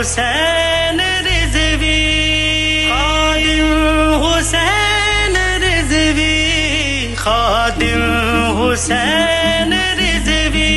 حسین رضوی، خادم حسین رضوی، خادم حسین رضوی،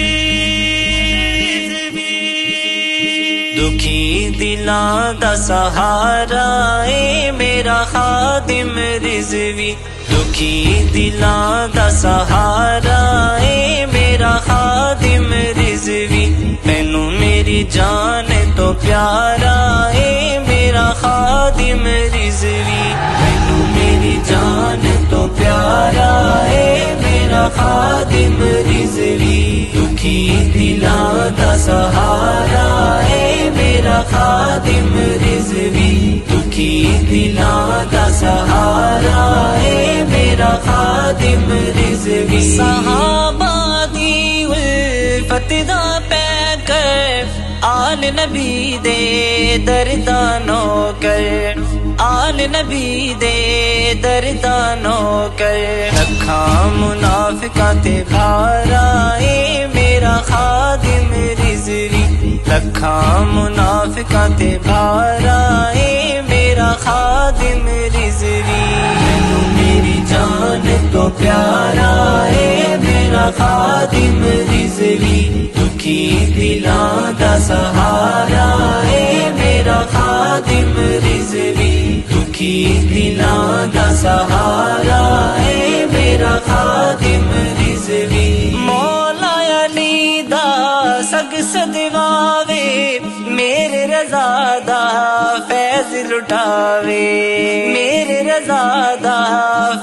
دکھی دلاں دا سہارا اے میرا خادم رضوی، دکھی دلاں دا سہارا اے میرا خادم رضوی، مینوں میری جان تو پیارا اے میرا خادم رضوی، مینوں میری جان تو پیارا اے میرا خادم رضوی، دکھی دلاں دا سہارا اے میرا خادم رضوی، دکھی دلاں دا سہارا اے میرا خادم رضوی، صحابہ دی الفت دا پیکر، آل نبی دے دردا نوکر، آل نبی دے دردا نوکر، لکھاں منافقاں تے بھارا اے میرا خادم رضوی، لکھاں منافقاں تے بھارا اے میرا خادم رضوی، مینوں میری جان تو پیارا اے میرا خادم رضوی، دکھی دلاں دا سہارا اے میرا خادم رضوی، دکھی دلاں دا سہارا اے میرا خادم رضوی، مولا علی دا سگ سدواوے میرے رضا دا فیض لٹاوے، میرے رضا دا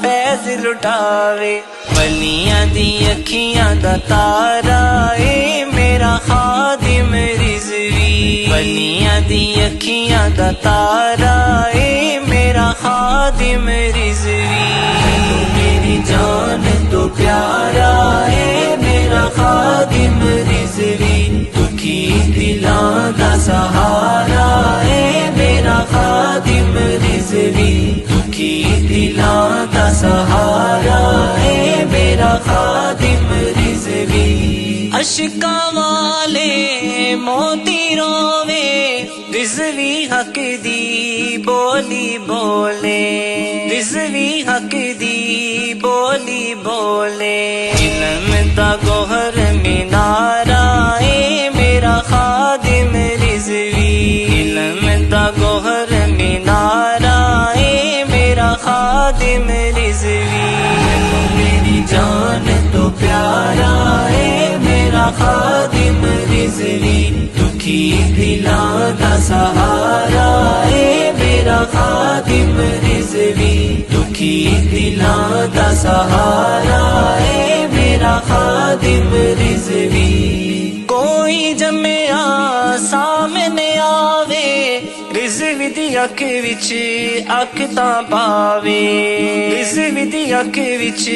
فیض لٹاوے، ولیاں دی اکھیاں دا تارا اے میرا خادم رضوی، ولیاں دی اکھیاں دا تارا اے میرا خادم رضوی، میری جان تو پیارا اے میرا خادم رضوی، دکھی دلاں دا سہارا اے میرا خادم رضوی، دکھی دلاں دا سہارا اے میرا خادم رضوی، اشکاں والے موتی روے رضوی حق دی بولی بولے، رضوی حق دی بولی بولے، علم دا گوہر مینارا اے میرا خادم رضوی، علم دا گوہر مینارا اے میرا خادم رضوی، میری جان تو پیارا اے میرا خادم رضوی، دکھی دلاں دا سہارا اے میرا خادم رضوی، دکھی دلاں دا سہارا اے میرا خادم رضوی، کوئی جمعہ سامنے آوے رضوی دی اکھ وچ اکھ تاں پاوے، رضوی دی اکھ وچ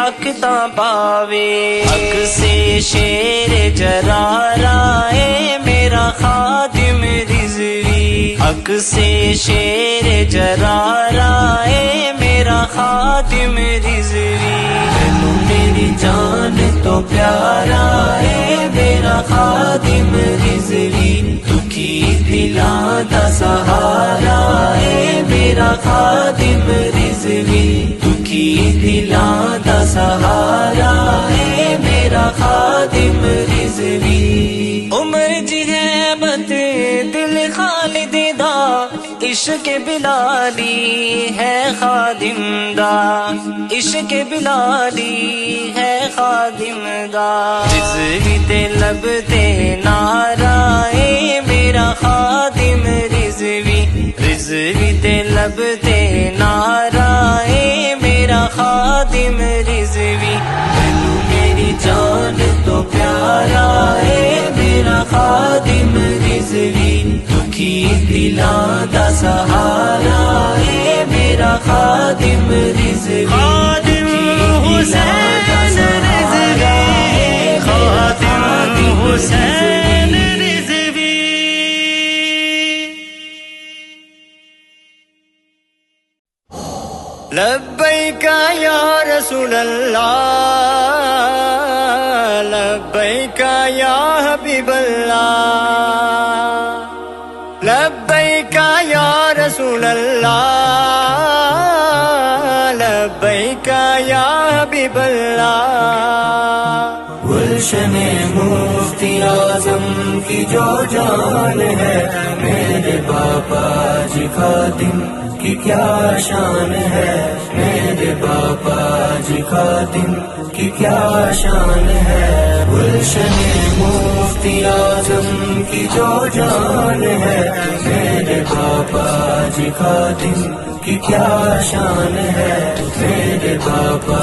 اکھ تاں پاوے، اکھ سے شیر جرارا اے میرا خادم رضوی، اکھ سے شیر جرارا اے میرا خادم رضوی، مینوں میری جان تو پیارا اے میرا خادم رضوی، دکھی دلاں دا سہارا اے میرا خادم رضوی، دکھی دلاں دا سہارا اے میرا خادم رضوی، عمر جی ہیبت دل خالد دا، عشق بلالی ہے خادم دا، عشق بلالی ہے خادم دا، رضوی تے لب تے نعرہ اے میرا خادم رضوی، رضوی تے لب تے نعرہ اے میرا خادم رضوی، مینوں میری جان تو پیارا اے میرا خادم رضوی، دکھی دلاں دا سہارا اے میرا خادم رضوی، خادم حسین رضوی، خادم حسین رضوی، لبیک یا رسول اللہ، لبیک یا حبیب اللہ، اللہ لبیک یا حبیب اللہ گلشن مفتی اعظم کی جو جان ہے میرے بابا جی خادم کی کیا شان ہے میرے بابا جی خادم کی کیا شان ہے گلشن مفتی اعظم کی جو جان ہے میرے بابا جی خادم کی کیا شان ہے میرے بابا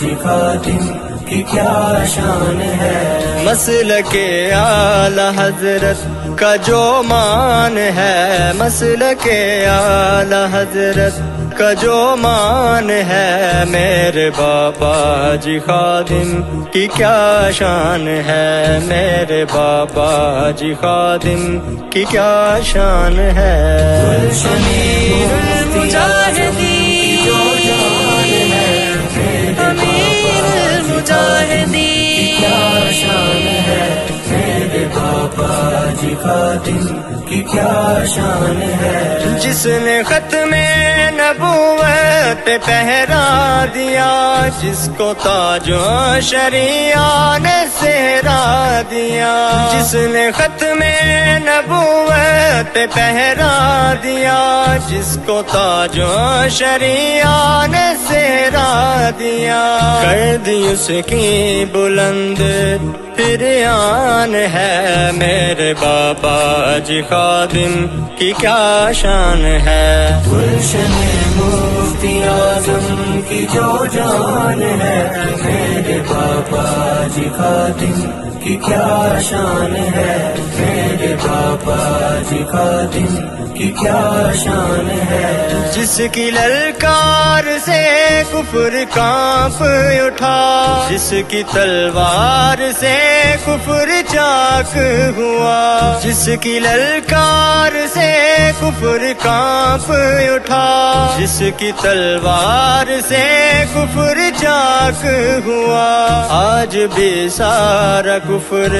جی خادم کی کیا شان ہے مسلک اعلی حضرت کا جو مان ہے مسلک اعلی حضرت کا جو مان ہے میرے بابا جی خادم کی کیا شان ہے میرے بابا جی خادم کی کیا شان ہے امیر المجاہدین جو جان ہے امیر المجاہدین کیا شان ہے میرے بابا جی خادم کی کیا شان ہے جس نے ختم نبوت پہ پہرا دیا جس کو تاج و شریعہ نے سہرا دیا جس نے ختم نبوت پہ پہرا دیا جس کو تاج و شریعہ نے سہرا دیا کر دی اس کی بلند پھر آن ہے میرے بابا جی خادم کی کیا شان ہے گلشن مفتی اعظم کی جو جان ہے میرے بابا جی خادم کی کیا شان ہے میرے بابا جی خادم کی کیا شان ہے جس کی للکار سے کفر کانپ اٹھا جس کی تلوار سے کفر چاک ہوا جس کی للکار سے کفر کانپ اٹھا جس کی تلوار سے کفر چاک ہوا آج بھی سارا کفر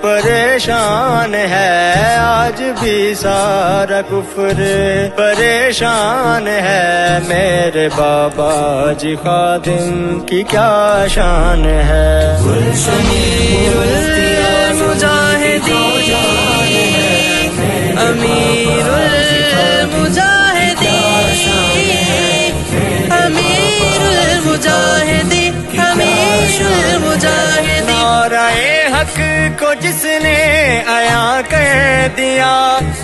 پریشان ہے آج بھی سارا کفر پریشان ہے میرے بابا جی خادم کی کیا شان ہے امیر المجاہدین امیر المجاہدین امیر المجاہدین امیر المجاہدین نعرہ حق کو جس نے عیاں کر دیا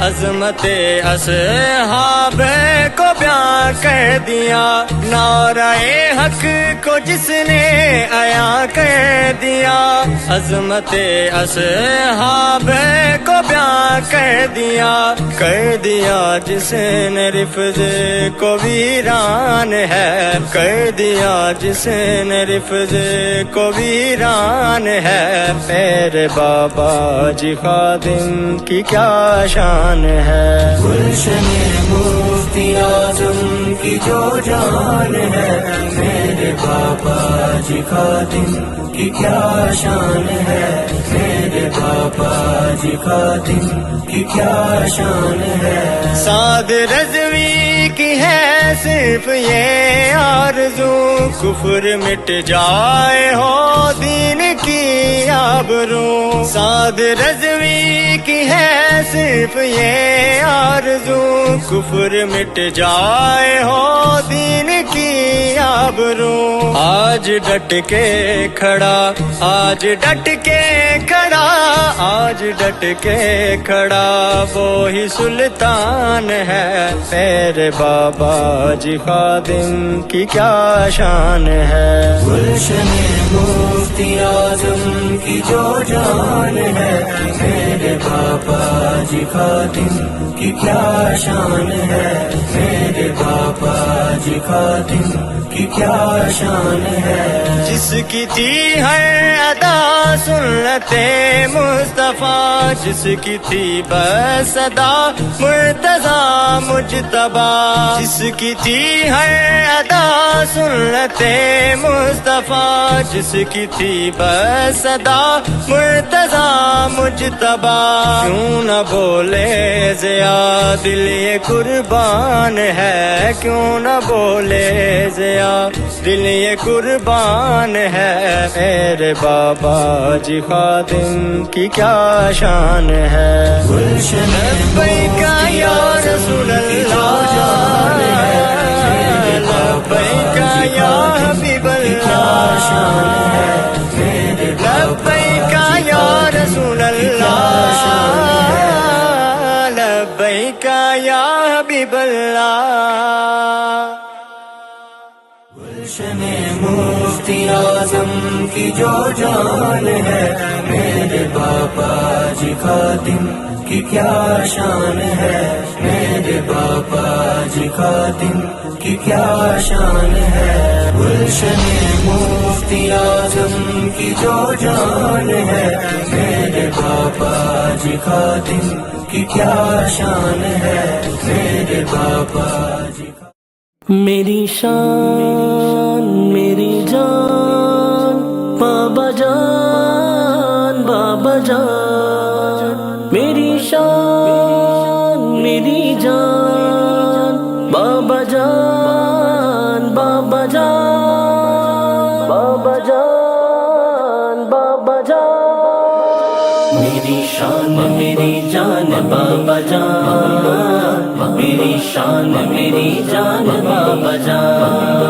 عظمت اصحاب کو بیان کر دیا نعرہ حق کو جس نے عیاں کر دیا عظمت اصحاب کو بیان کر دیا جس نے رفض کو ویران ہے کر دیا جس نے رفض کو ویران ہے میرے بابا جی خادم کی کیا شان ہے گلشن مفتی اعظم کی جو جان ہے میرے بابا جی خادم کی کیا شان ہے میرے بابا جی خادم کی کیا شان ہے سعد رضوی کی ہے صرف یہ آرزو کفر مٹ جائے ہو دین کی آبرو سعد رضوی کی ہے صرف یہ آرزو کفر مٹ جائے ہو دین کی آبرو آج ڈٹ کے کھڑا آج ڈٹ کے کھڑا آج ڈٹ کے کھڑا وہی سلطان ہے میرے بابا جی خادم کی کیا شان ہے گلشن مفتی اعظم کی جو جان ہے میرے بابا جی خادم کی کیا شان ہے میرے بابا جی خادم کی کیا شان ہے جس کی تھی ہر ادا سنت مصطفیٰ جس کی تھی بس صدا مرتضیٰ مجتبی جس کی تھی ہر ادا سنت مصطفیٰ جس کی تھی بس صدا مرتضیٰ مجتبی کیوں نہ بولے ضیا دل یہ قربان ہے کیوں نہ بولے ضیا دل یہ قربان ہے میرے بابا جی خادم کی کیا شان ہے لبیک یا رسول اللہ لبیک یا حبیب اللہ لبیک یا رسول اللہ لبیک یا حبیب اللہ گلشن مفتی اعظم کی جو جان ہے میرے بابا جی خادم کی کیا شان ہے میرے بابا جی خادم کی کیا شان ہے گلشن مفتی اعظم کی جو جان ہے میرے بابا جی خادم کی کیا شان ہے میرے بابا جی میری شان میری جان بابا جان بابا جان میری شان میری جان بابا جان بابا جان بابا جان بابا جان میری شان میری جان بابا جان میری شان میری جان بابا جان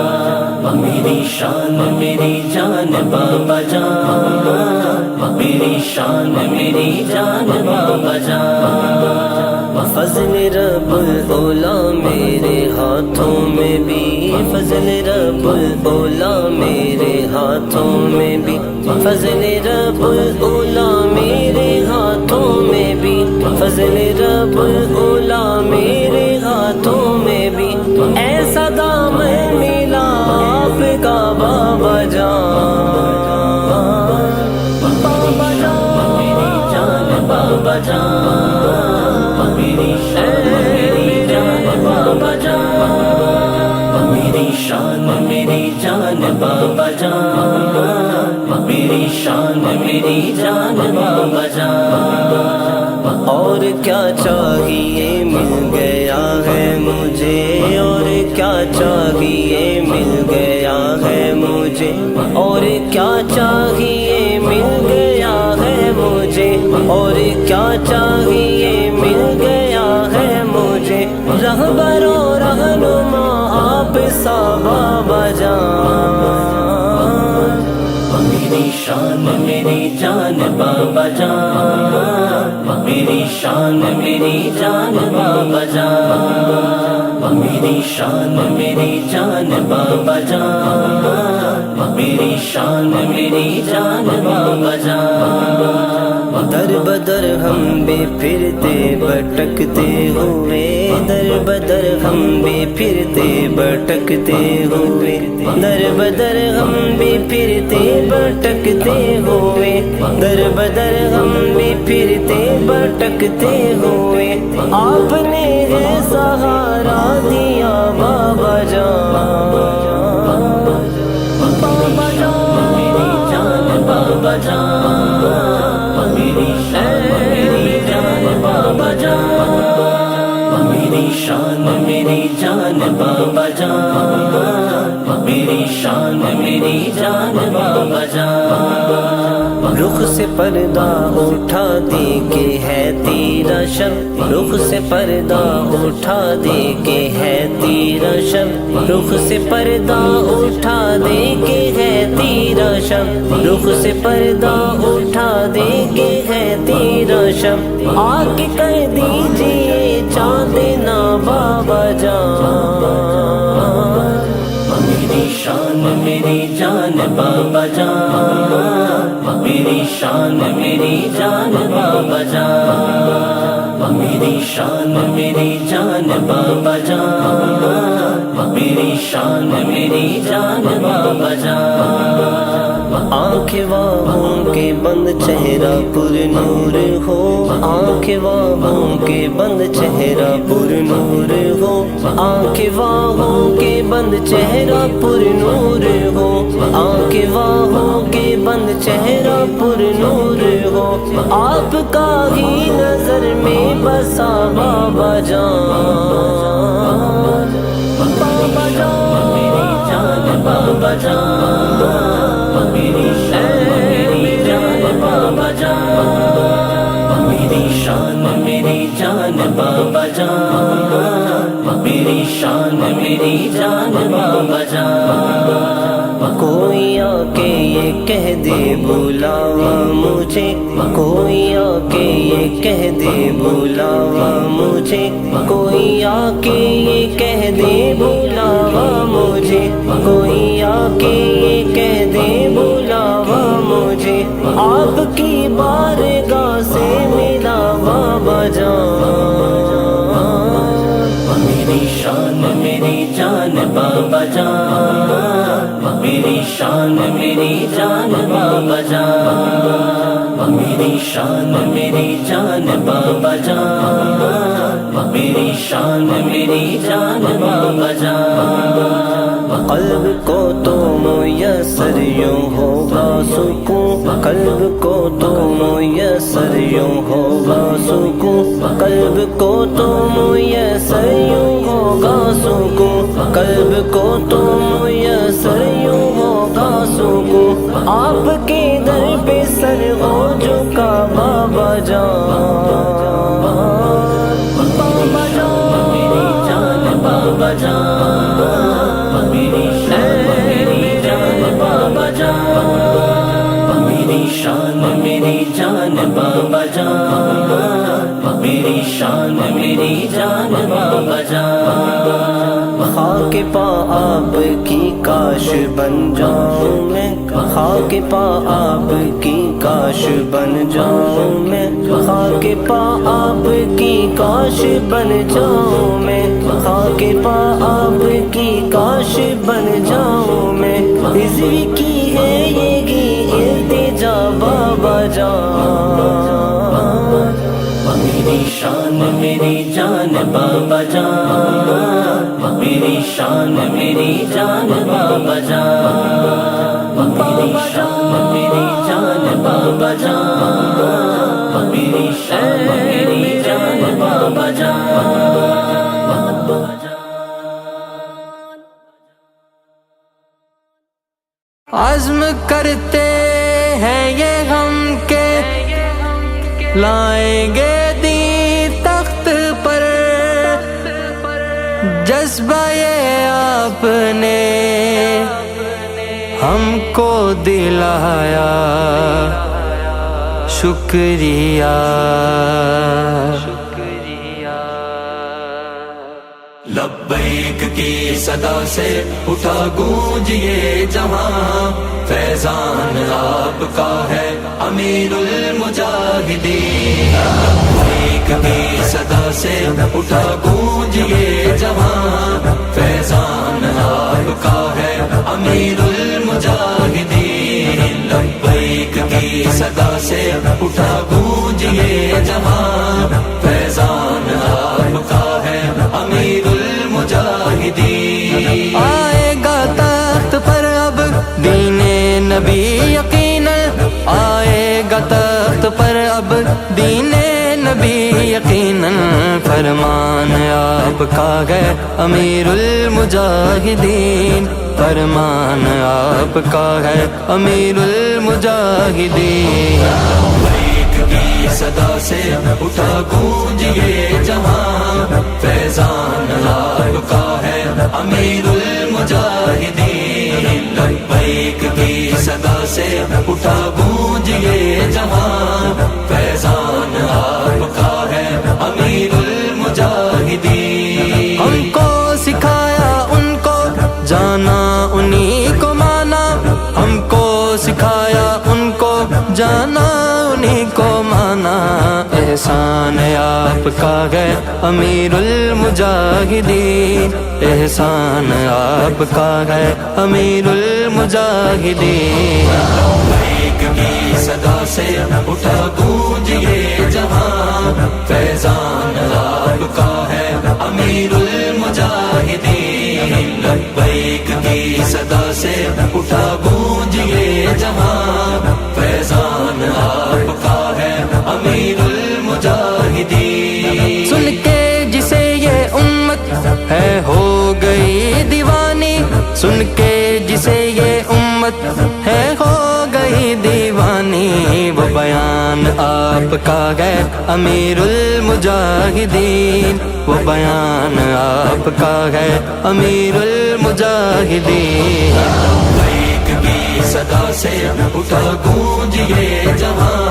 میری شان میری جان بابا جان میری شان میری جان بابا جان فضل رب الاولیاء میرے ہاتھوں میں بھی فضل رب الاولیاء میرے ہاتھوں میں بھی فضل رب الاولیاء میرے ہاتھوں میں بھی فضل رب الاولیاء میرے ہاتھوں میں بھی ایسا دامن ملا آپ کا بابا جان بابا جان میری جان بابا جان میری شان میری جان بابا جان میری شان میری جان بابا جان میری شان میری جان بابا جان اور کیا چاہیے مل گیا ہے مجھے اور کیا چاہیے مل گیا ہے مجھے اور کیا چاہیے مل گیا ہے مجھے اور کیا چاہیے مل گیا ہے مجھے رہبر و رہنما آپ سا بابا جان میری شان میری جان بابا جان میری شان میری جان بابا جان میری شان میری جان بابا جان میری شان میری جان بابا جان در بدر ہم بھی پھرتے بھٹکتے ہوئے در بدر ہم بھی پھرتے بھٹکتے ہوئے در بدر ہم بھی پھرتے بھٹکتے ہوئے در بدر ہم بھی پھرتے بھٹکتے ہوئے آپ نے ہے سہارا دیا بابا جان بابا جان میری جان بابا جان میری شان میری جان بابا جان میری شان میری جان بابا جان میری شان میری جان بابا جان رخ سے پردہ اٹھا دے کے ہے تیرا شب رخ سے پردہ اٹھا دے کے ہے تیرا شب رخ سے پردہ اٹھا دے کے ہے تیرا شب رخ سے پردہ اٹھا دے کے ہے تیرا شب آ کے کر دیجیے چاند نا بابا جان میری شان میری جان بابا جان میری شان میری جان بابا جان میری شان میری جان بابا جان میری شان میری جان بابا جان آنکھیں واہوں کے بند چہرہ پر نور ہو، آنکھیں واہوں کے بند چہرہ پر نور ہو، آنکھیں واہوں کے بند چہرہ پر نور ہو، آنکھیں واہوں کے بند چہرہ پر نور ہو، آپ کا ہی نظر میں بسا بابا جان، بابا جان میری جان، بابا جان میری شان، میری جان بابا جان، میری شان میری جان بابا جان، میری شان میری جان بابا جان، کوئی آ کے یہ کہہ دے بلاوا مجھے، کوئی آ کے یہ کہہ دے بلاوا مجھے، کوئی آ کے یہ کہہ دے بلاوا مجھے، کوئی آ کے یہ کہہ دے بلاوا مجھے، آپ کی بارگاہ سے ملا بابا جان، میری شان میری جان بابا جان، میری شان میری جان بابا جان، میری شان میری جان بابا جان، میری شان میری جان بابا جان، قلب کو تو میسر یوں ہوگا سکون، قلب کو تو میسر یوں ہوگا سکون، قلب کو تو میسر یوں ہوگا سکون، قلب کو تو میسر یوں ہوگا سکون، آپ کے در پہ سر ہو جھکا بابا جان، بابا جان میری جان بابا جان، میری شان میری جان بابا جان، میری شان میری جان بابا جان، میری شان میری جان بابا جان، خاک پا آپ کی کاش بن جاؤں میں، خاک پا آپ کی کاش بن جاؤں میں، خاک پا آپ کی کاش بن جاؤں میں، خاک پا آپ کی کاش بن جاؤں میں، عزوی کی ہے یہ التجا بابا جان، میری شان میری جان بابا جان، میری شان میری جان بابا جان، میری شان میری جان بابا جان، میری شان میری جان بابا جان، عزم کرتے ہیں یہ ہم کے لائیں گے دین تخت پر، جذبہ یہ آپ نے ہم کو دلایا، شکریہ لبیک کی صدا سے اٹھا گونج یہ جہاں، فیضان آپ کا ہے امیر المجاہدین، لبیک کی صدا سے اٹھا گونج یہ جہاں، فیضان آپ کا ہے امیر المجاہدین، لبیک کی صدا سے اٹھا گونج یہ جہاں، فیضان آپ کا ہے امیر المجاہدین، آئے گا تخت پر اب دین نبی یقیناً، آئے گا تخت پر اب دین نبی یقیناً، فرمان آپ کا ہے امیر المجاہدین، فرمان آپ کا ہے امیر المجاہدین، لبیک کی صدا سے اٹھا گونج یہ جہاں، فیضان آپ کا ہے امیر المجاہدین، لبیک کی صدا سے اٹھا گونج یہ جہاں، فیضان آپ کا ہے امیر المجاہدین، ہم کو سکھایا ان کو جانا انہی کو مانا، ہم کو سکھایا ان کو جانا انہی کو مانا، احسان آپ کا ہے امیر المجاہدین، احسان آپ کا ہے امیر المجاہدین۔ لبیک کی صدا سے اٹھا گونج یہ جہاں، فیضان آپ کا ہے امیر المجاہدین۔ لبیک کی صدا سے اٹھا گونج یہ جہاں، فیضان آپ کا ہے امیر المجاہدین۔ سن کے جسے یہ امت ہے ہو گئی دیوانی، سن کے جسے یہ امت ہے ہو گئی دیوانی، وہ بیان آپ کا ہے امیر المجاہدین، وہ بیان آپ کا ہے امیر المجاہدین۔ لبیک کی صدا سے اٹھا گونج یہ جہاں،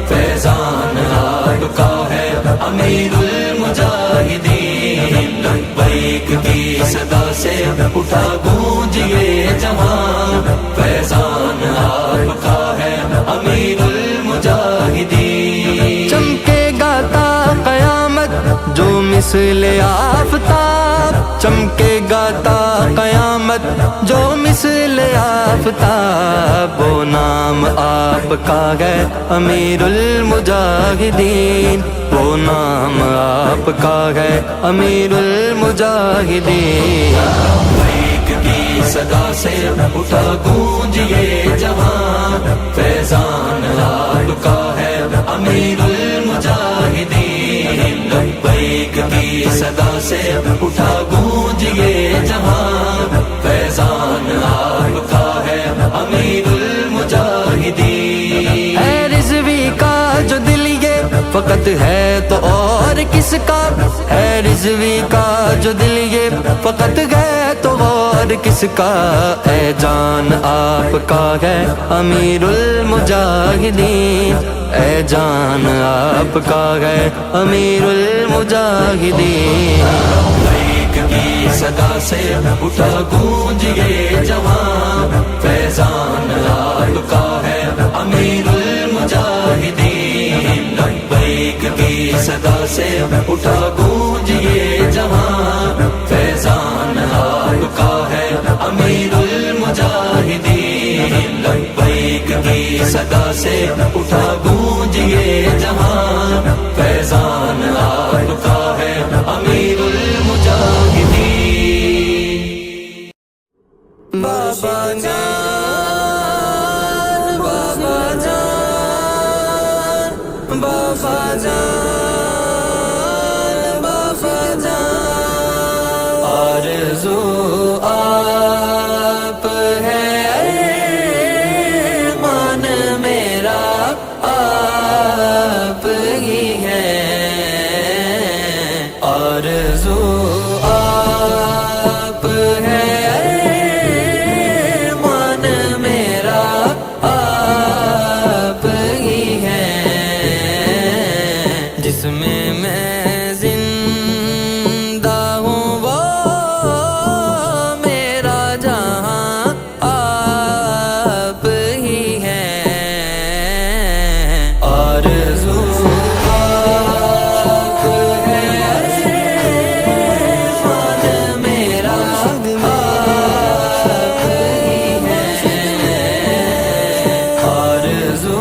فیضان آپ کا ہے امیر المجاہدین۔ لبیک کی صدا سے اٹھا گونج یہ جہاں، فیضان آپ کا ہے امیر المجاہدین۔ چمکے گا تا قیامت جو مثل آفتاب، چمکے گا تا قیامت جو مثل آفتاب، وہ نام آپ کا ہے امیر المجاہدین، وہ نام آپ کا ہے امیر المجاہدین۔ لبیک کی صدا سے اٹھا گونج یہ جہاں، فیضان آپ کا ہے امیر المجاہدین۔ لبیک کی صدا سے اٹھا گونج یہ جہاں، فیضان آپ کا ہے امیر المجاہدین۔ ہے رضوی کا جو دل یہ فقط ہے تو اور کس کا، ہے رضوی کا جو دل یہ فقط ہے تو اور کس کا، اے جان آپ کا ہے امیر المجاہدین، اے جان آپ کا ہے امیر المجاہدین۔ لبیک کی صدا سے اٹھا گونج یہ جہاں، فیضان آپ کا ہے امیر المجاہدین۔ لبیک کی صدا سے اٹھا گونج یہ جہاں، فیضان آپ کا ہے امیر المجاہدین۔ لبیک کی صدا سے اٹھا گونج یہ جہاں، فیضان آپ کا ہے امیر المجاہدین۔ بابا جان، بابا جان، بابا جان، بابا جان، آرزو آپ ہے ارمان میرا آپ ہی ہے، آرزو آپ ہے ارمان میرا آپ ہی ہے، جس میں زندہ ہوں وہ میرا جہاں آپ ہی ہے، آرزو آپ ہے ارمان میرا آپ ہی ہے، آرزو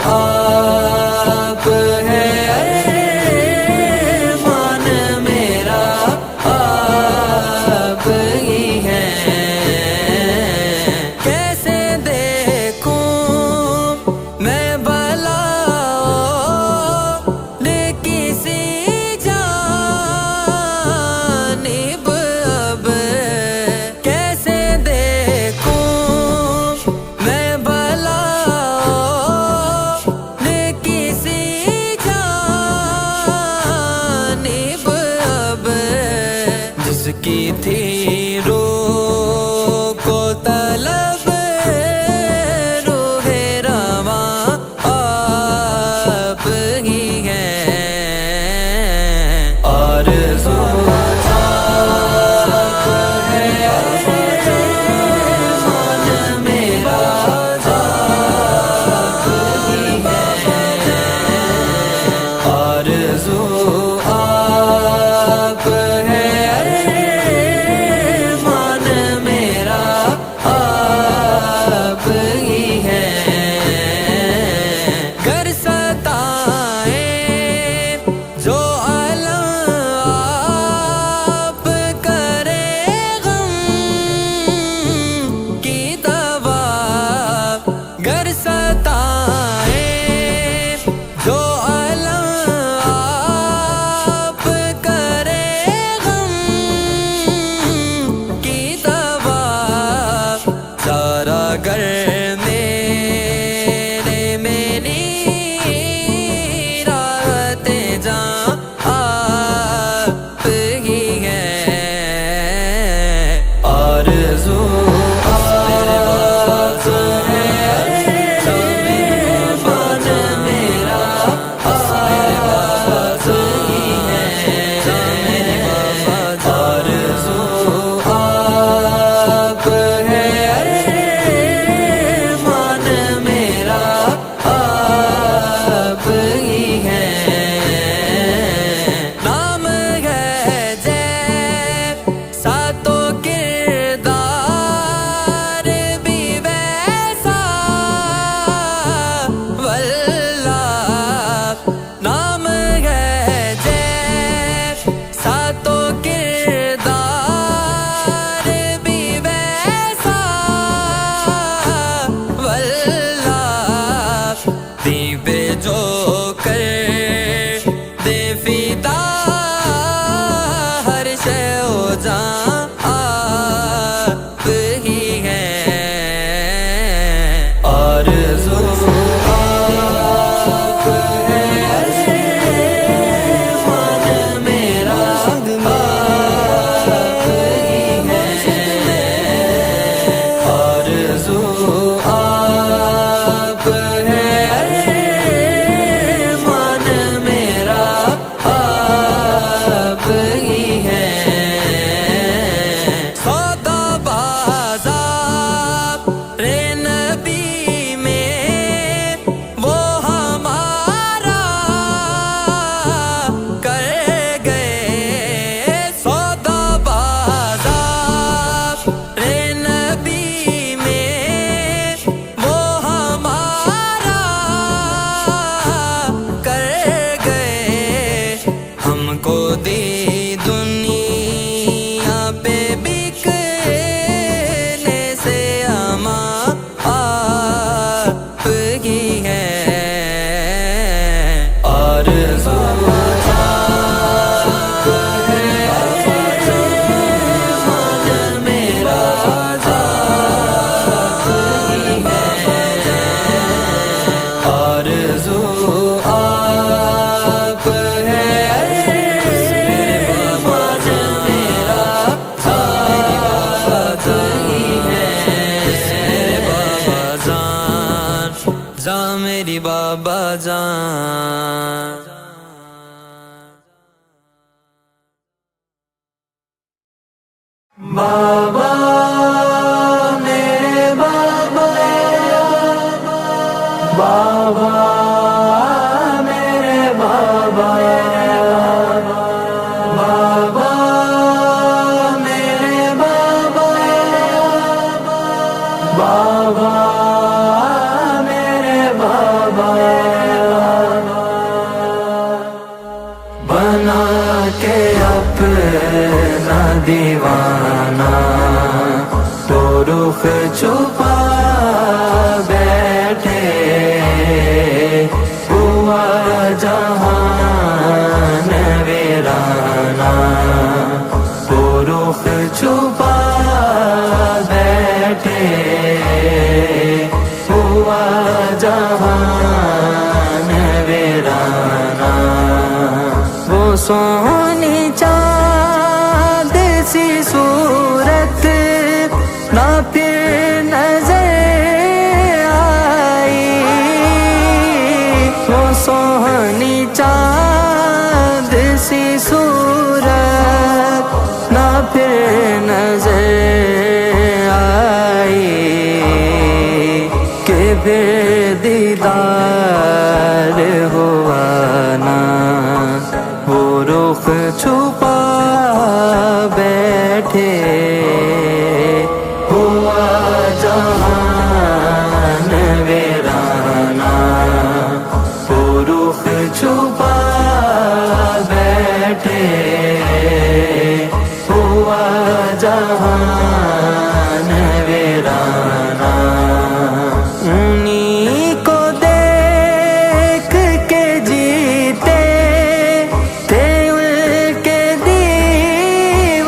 آپ ہے ارمان میرا آپ ہی ہے، کیسے دیکھوں میں بھلا بابا جان بابا میرے بابا بابا میرے بابا بابا میرے بابا بابا میرے بابا بنا کے اپنا دیوانہ تو رخ چھپا بیٹھے ہوا جہان ویرانہ تو رخ چھپا بیٹھے ہوا جہان ویرانہ وہ سونی چاند سی صورت نہ پھر نظر آئی وہ سونی چاند سی صورت نہ پھر نظر آئی کہ پھر دیدار ہوا نا وہ رخ چھپا بیٹھے ہوا جہان ویرانہ وہ رخ چھپا بیٹھے ہوا جہان ویرانہ انہیں کو دیکھ کے جیتے تھے ان کے دیوانے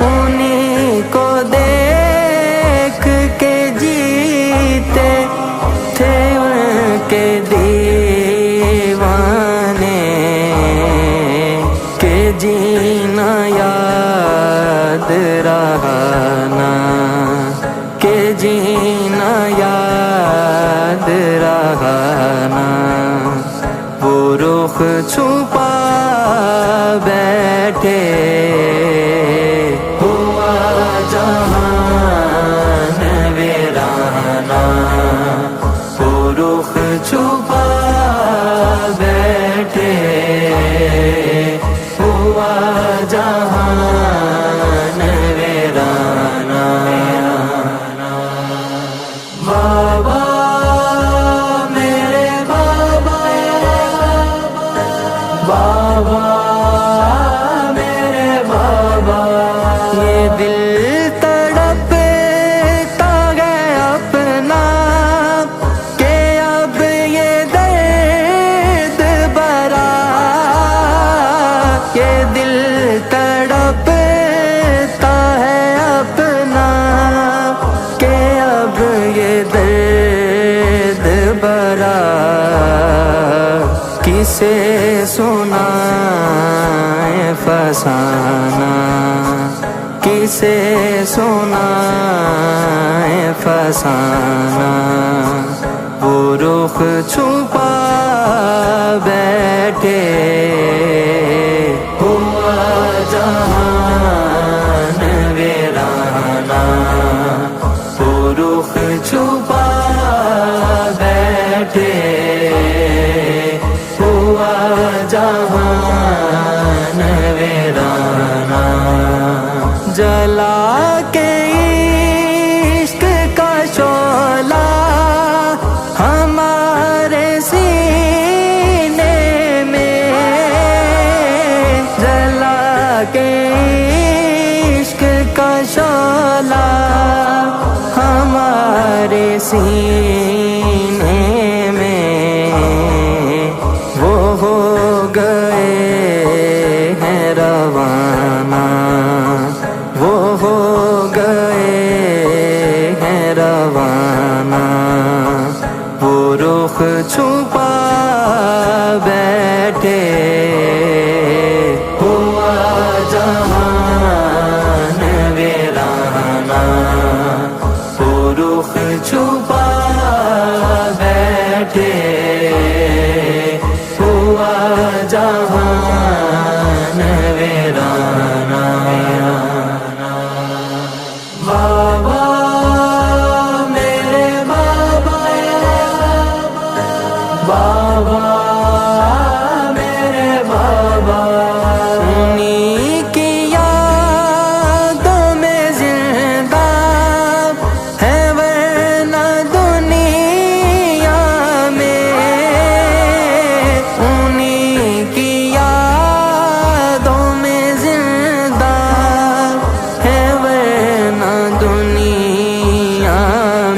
انہیں کو دیکھ کے جیتے تھے ان کے دیوانے کہ جینا یاد رہا نا کہ جینا یاد رہا نا وہ رخ چھپا بیٹھے ہوا جہان ویرانہ وہ رخ چھپا بیٹھے ہوا جہان ویرانہ بابا میرے بابا بابا میرے بابا یہ دل تڑپتا ہے اپنا کہ اب یہ درد بھرا یہ دل تڑپتا ہے اپنا کہ اب یہ درد بھرا کسے سنائے فسانہ کسے سنائے فسانہ وہ رخ چھپا بیٹھے ہوا جہان ویرانہ وہ رخ چھپا بیٹھے ہوا جہان ویرانہ جلا کے عشق کا شعلہ ہمارے سینے میں جلا کے عشق کا شعلہ ہمارے سینے میں وہ ہو گئے ہیں روانہ وہ ہو گئے ہیں روانہ وہ رخ چھپا بیٹھے ہوا جہان ویرانہ وہ رخ چھپا بیٹھے ہوا جہان ویرانہ بابا میرے بابا بابا میرے بابا انہی کی یادوں میں زندہ ہے ورنہ دنیا میں انہی کی یادوں میں زندہ ہے ورنہ دنیا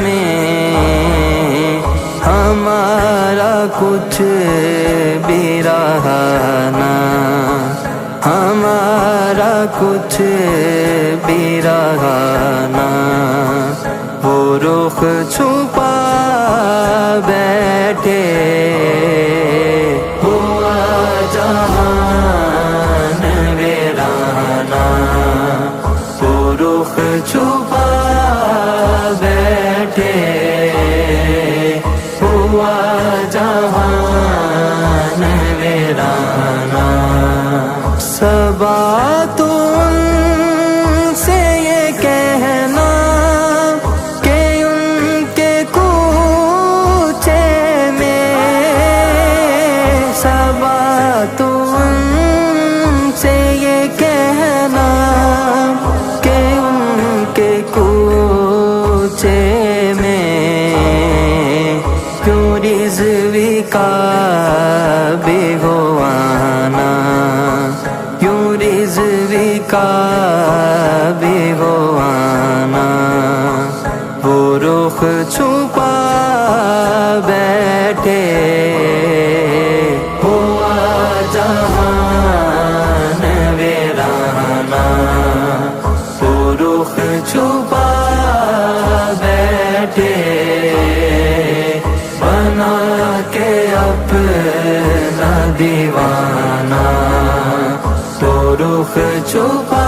میں ہمارا کچھ بھی رہا نہ ہمارا کچھ بھی رہا نہ وہ رخ چھپا بیٹھے ہوا جہان ویرانہ وہ رخ چھپا بیٹھے ہوا جہان ویرانہ صبا تو ان سے یہ کہنا کہ ان کے کوچے میں صبا تو ان سے یہ کہنا کہ ان کے کوچے میں کیوں رضوی کا بھگوانا کیوں رضوی کا بھگوانا وہ رخ چھپا بیٹھے ہوا جہان ویرانہ وہ رخ چھپا بیٹھے بنا کے اپنا دیوانہ تو رخ چھپا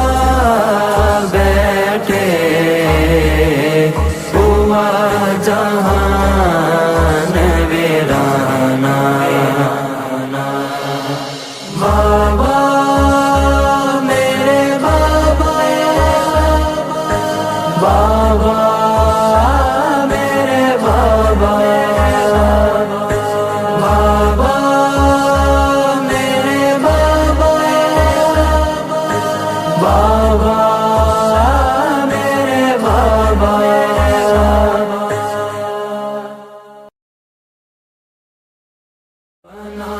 بیٹھے ہوا جہان ویرانہ بابا میرے بابا بابا میرے بابا بابا میرے بابا بابا میرے بابا بنا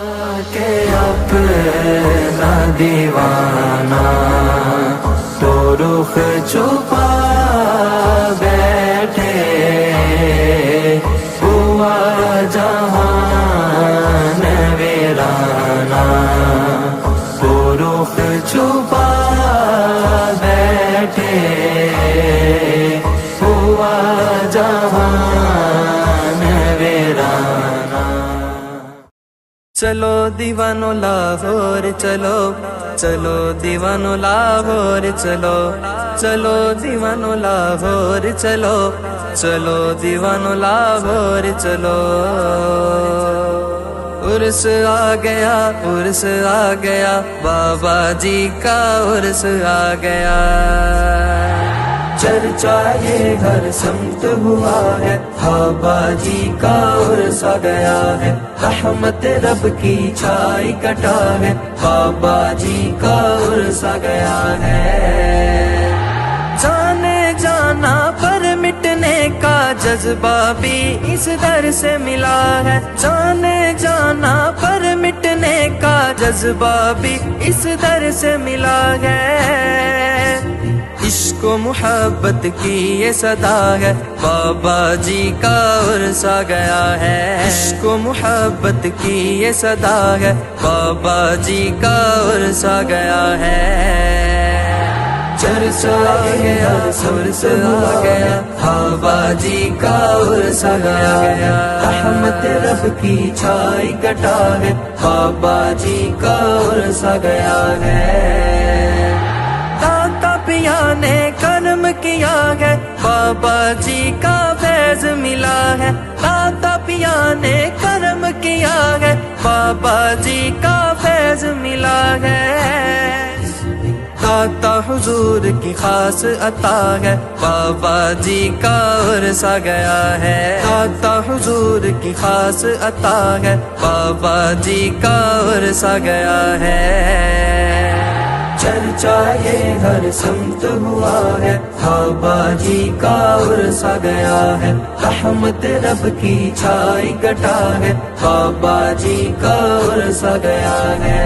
کے اپنا دیوانہ تو رخ چھپا بیٹھے ہوا جہان ویرانہ وہ رخ چھپا بیٹھے ہوا جہان ویرانہ چلو دیوانو لاہور چلو چلو دیوانو لاہور چلو چلو دیوانو لاہور چلو چلو دیوانو لاہور چلو عرس آ گیا عرس آ گیا بابا جی کا عرس آ گیا چرچا یہ گھر سمت ہوا ہے بابا جی کا عرس آ گیا ہے رحمت رب کی چھائی کٹا ہے بابا جی کا عرس آ گیا ہے جانے جانا پر مٹنے کا جذبہ بھی اس در سے ملا ہے جانے جانا پر مٹنے کا جذبہ بھی اس در سے ملا ہے عشق و محبت کی یہ صدا ہے بابا جی کا عرس آ گیا ہے عشق و محبت کی یہ صدا ہے بابا جی کا عرس آ گیا ہے چرس آ گیا عرس آ گیا بابا جی کا عرس آ گیا رحمت رب کی چھائی کٹا ہے بابا جی کا عرس آ گیا ہے پیا نے کرم کیا ہے بابا جی کا فیض ملا ہے داتا پیا نے کرم دیا ہے بابا جی کا فیض ملا ہے داتا حضور کی خاص عطا ہے بابا جی کا عرصہ گیا ہے داتا حضور کی خاص عطا ہے بابا جی کا عرصہ گیا ہے چرچا یہ ہر سمت ہوا ہے بابا جی کا عرصہ گیا ہے رحمت رب کی چھائی کٹا ہے بابا جی کا عرصہ گیا ہے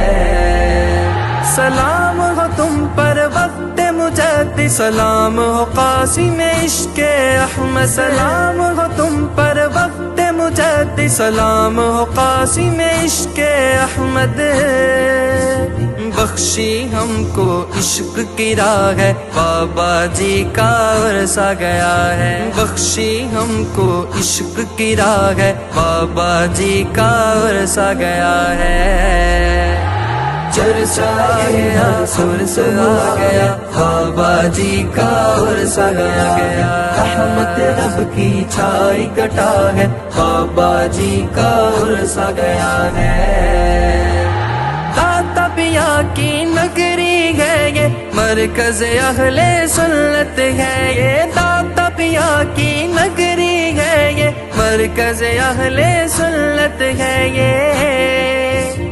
سلام ہو تم پر وقت مجد سلام ہو قاسم عشق احمد سلام ہو تم پر وقت مجد سلام ہو قاسم عشق احمد بخشی ہم کو عشق کی راہ ہے بابا جی کا عرصہ گیا ہے بخشی ہم کو عشق کی راہ ہے بابا جی کا عرصہ گیا ہے چرچا گیا سرس آ گیا بابا جی کا عرصہ گیا رحمت رب کی چھائی کٹا ہے بابا جی کا عرصہ گیا ہے داتا پیا کی نگری ہے یہ مرکز اہل سنت ہے یہ داتا پیا کی نگری ہے یہ مرکز اہل سنت ہے یہ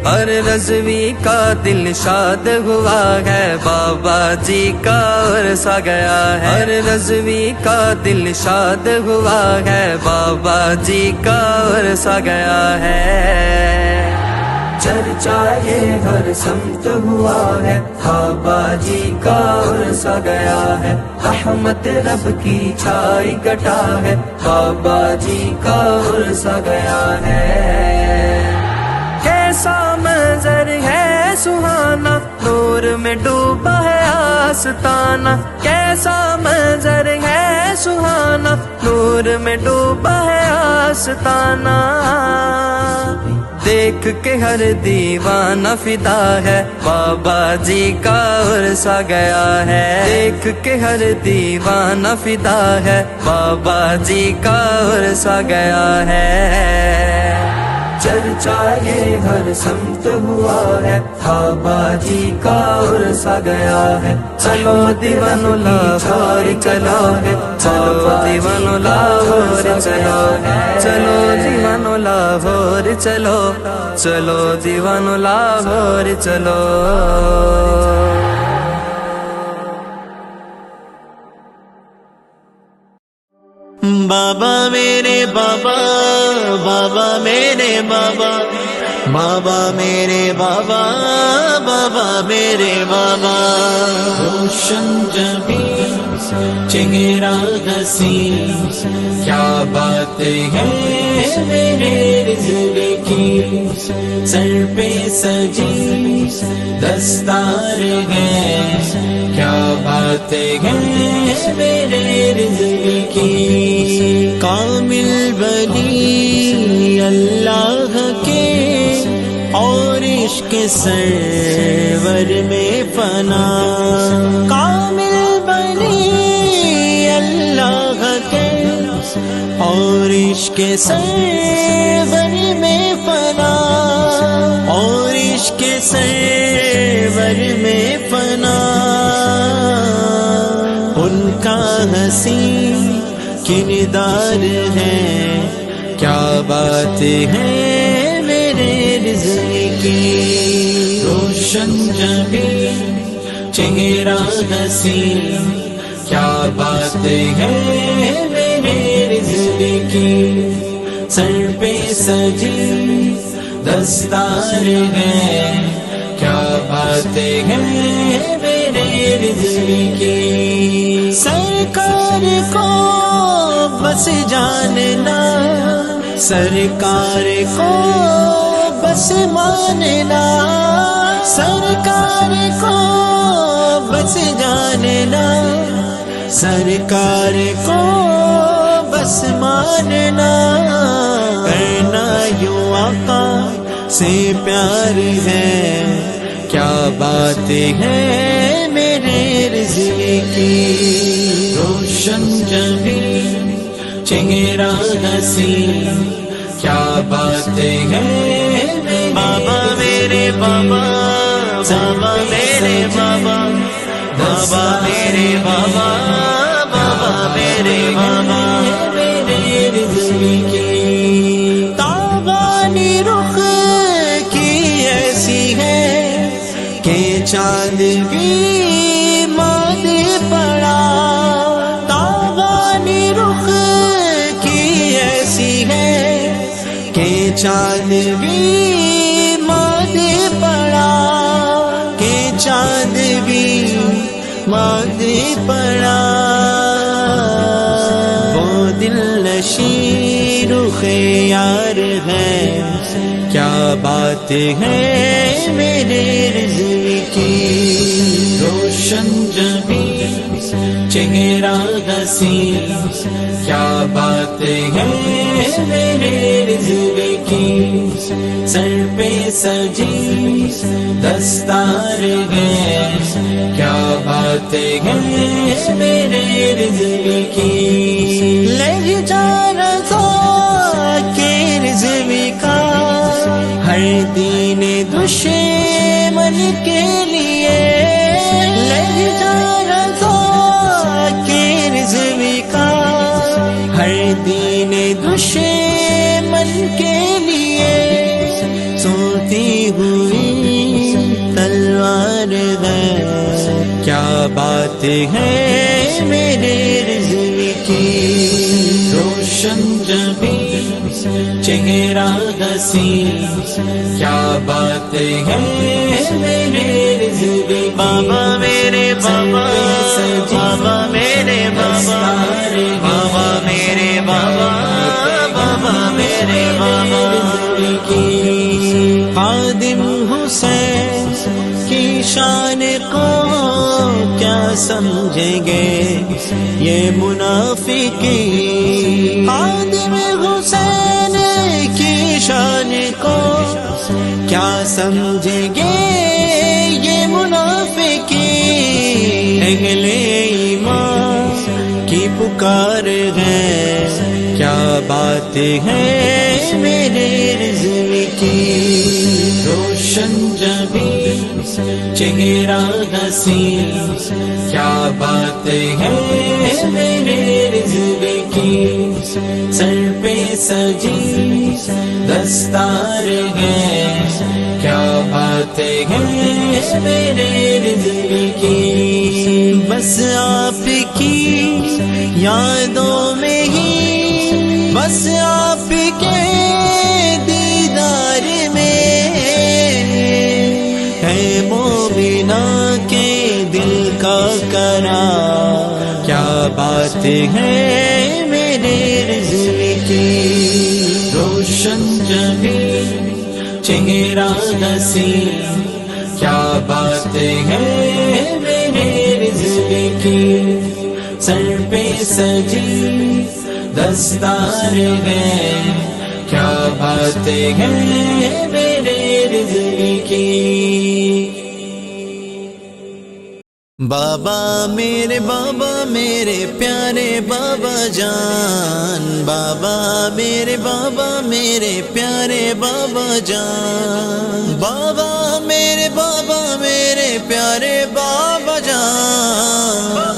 ہر رضوی کا دل شاد ہوا ہے بابا جی کا عرصہ گیا ہے ہر رضوی کا دل شاد ہوا ہے بابا جی کا عرصہ گیا ہے چرچا یہ ہر سمت ہوا ہے بابا جی کا عرصہ گیا ہے رحمت رب کی چھائی کٹا ہے بابا جی کا عرصہ گیا ہے کیسا منظر ہے سہانا نور میں ڈوبا ہے آستانہ کیسا منظر ہے سہانا نور میں ڈوبا ہے آستانہ دیکھ کے ہر دیوانہ فدا ہے بابا جی کا عرصہ گیا ہے دیکھ کے ہر دیوانہ فدا ہے بابا جی کا عرصہ گیا ہے چرچا یہ ہر سمت ہوا ہے بابا جی کا عرصہ گیا ہے چلو دیوانو لاہور چلو ہے چلو دیوانو لاہور چلو چلو دیوانو لاہور چلو چلو دیوانو لاہور چلو بابا میرے بابا بابا میرے بابا بابا میرے بابا بابا میرے بابا روشن جبی چہرہ حسین کیا بات ہے میرے رزق کی سر پہ سجی دستار ہے کیا بات ہے میرے رزق کی کامل ولی اللہ کے اور عشق سرور میں فنا کامل ولی اللہ کے اور عشق سرور میں فنا اور عشق سرور میں فنا ان کا حسین کردار ہے کیا بات ہے میرے رزق کی روشن جبی چہرہ حسین کیا بات ہے میرے رزق کی سر پہ سجی دستار ہے کیا بات ہے میرے رزق کی سرکار کو بس جاننا سرکار کو بس ماننا سرکار کو بس جاننا سرکار کو بس ماننا کرنا یوں آقا سے پیار ہے کیا بات ہے میرے رزق کی روشن جبی چہرہ حسین کیا باتیں ہیں بابا میرے بابا، بابا میرے بابا، بابا میرے بابا، بابا میرے بابا، میرے رضوی کی تابانی رخ کی ایسی ہے کہ چاند بھی ماندے پڑا، تابانی رخ کی ایسی ہے کہ چاند بھی ماندے پڑا، کہ چاند بھی ماندے پڑا، وہ دل نشین رخ یار ہے، کیا بات ہے میرے رضوی کی، روشن جبیں چہرہ حسین، کیا بات ہے میرے رضوی کی، سر پہ سجی دستار ہے، کیا بات ہے میرے رضوی کی، لہجہ رضا کے رضوی کا، ہر دین دشمن کے لیے، لہجہ رضا کے رضوی کا، ہر دین دشمن کے لیے، سوتی ہوئی تلوار ہے، کیا بات ہے میرے رضوی کی، روشن جبیں چہرہ حسین، کیا بات ہے میرے رضوی، بابا میرے بابا، بابا میرے بابا، بابا میرے بابا، بابا میرے بابا کی، خادم حسین کی شان کو کیا سمجھیں گے یہ منافقین، خادم حسین کی شان کو کیا سمجھیں گے یہ منافقین، اہل ایمان کی پکار ہے، کیا بات ہے میرے رضوی کی، روشن جبیں چہرہ حسین، کیا بات ہے میرے رضوی کی، سر پہ سجی دستار ہے، کیا بات ہے میرے رضوی کی، بس آپ کی یادوں میں ہی، بس آپ کے دیدار میں ہے مومنہ کے دل کا قرار، کیا بات ہے میرے رضوی کی، روشن جبیں چہرہ حسین، کیا بات ہے میرے رضوی کی، سر پہ سجی دستار ہے، کیا بات ہے میرے رضوی کی، بابا میرے پیارے بابا جان، بابا میرے پیارے بابا جان، بابا میرے پیارے بابا جان،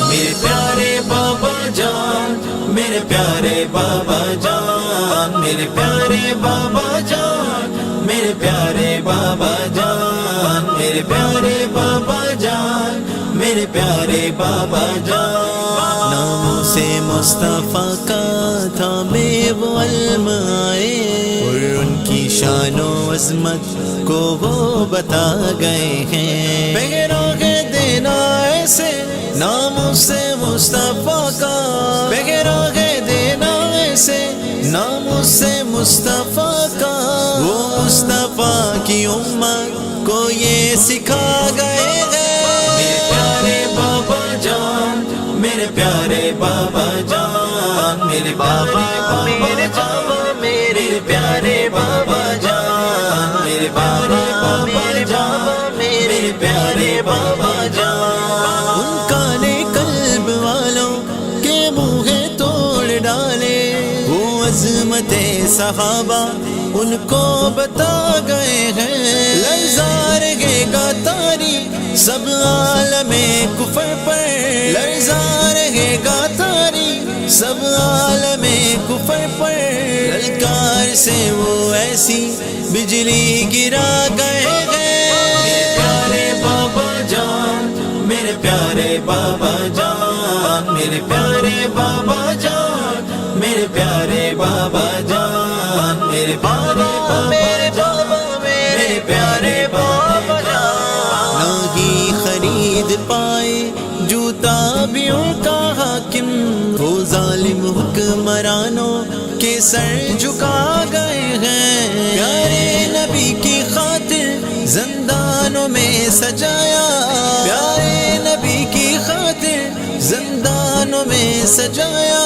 میرے پیارے بابا جان، میرے پیارے بابا جان، میرے پیارے بابا جان، میرے پیارے بابا جان، میرے پیارے بابا جان، میرے پیارے بابا جان، ناموں سے مصطفیٰ کا تھا میں وہ علم آئے، اور ان کی شان و عظمت کو وہ بتا گئے ہیں، بغیراغ دینا ایسے ناموں سے مصطفیٰ کا، بغیراغ دینا ایسے ناموں سے مصطفیٰ کا، وہ مصطفیٰ کی امت کو یہ سکھا گئے ہیں، میرے پیارے بابا جان، میرے پیارے بابا جان، میرے بابا میرے بابا میرے پیارے بابا جان، میرے بابا میرے بابا میرے پیارے بابا جان، ان کالے قلب والوں کے منہ توڑ ڈالے، وہ عظمت صحابہ ان کو بتا گئے ہیں، لرزا رہے گا تاری سب عالم کفر پر، لرزا رہے گا تاری سب عالم کفر پر، للکار سے وہ ایسی بجلی گرا گئے ہیں۔ میرے پیارے بابا جان، میرے پیارے بابا جان، میرے پیارے بابا جان، میرے پیارے بابا جان، میرے پیارے بابا، میرے پیارے بابا جان۔ نہ ہی خرید پائے جوتا بھی ان کا حاکم، وہ ظالم حکمرانوں کے سر جھکا گئے ہیں، پیارے نبی کی خاطر زندانوں میں سجایا، پیارے نبی کی خاطر زندانوں میں سجایا،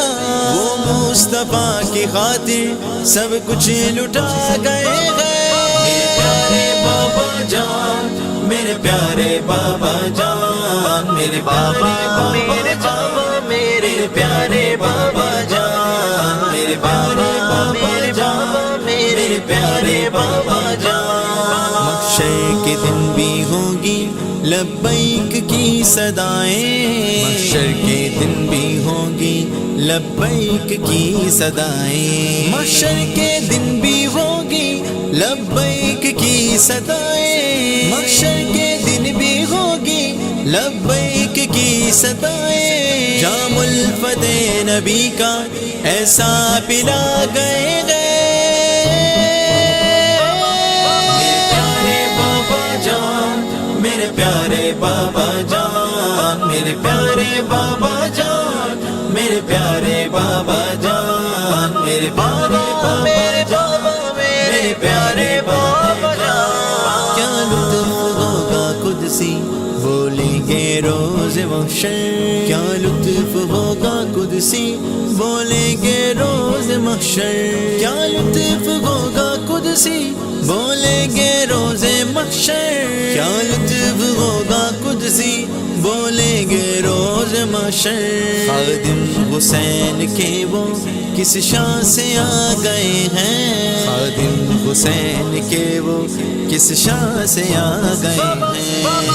وہ مصطفیٰ کی خاطر سب کچھ لٹا گئے ہیں۔ میرے پیارے بابا جان، میرے پیارے بابا جان، میرے بابا، میرے بابا، میرے پیارے بابا جان، میرے بابا، میرے بابا، میرے پیارے بابا جان۔ محشر کے دن بھی ہوگی لبیک کی صدائیں، محشر کے دن بھی ہوگی لبیک کی صدائیں، محشر کے دن بھی ہوگی لبیک کی صدائیں، محشر کے دن بھی ہوگی لبیک کی صدائیں، جام الفتح نبی کا ایسا پلا گئے گئے۔ میرے پیارے بابا جان، میرے پیارے بابا جان، میرے پیارے بابا جان، میرے پیارے بابا، میرے بابا، میرے پیارے بابا جان۔ کیا لطف ہوگا قدسی بولیں گے روز محشر، کیا لطف ہوگا قدسی بولیں گے روز محشر، کیا لطف ہوگا قدسی بولیں گے روز محشر، کیا لطف ہوگا قدسی بولیں گے روز محشر۔ خادم حسین کے وہ کس شان سے آ گئے ہیں، خادم حسین کے وہ کس شان سے آ گئے ہیں۔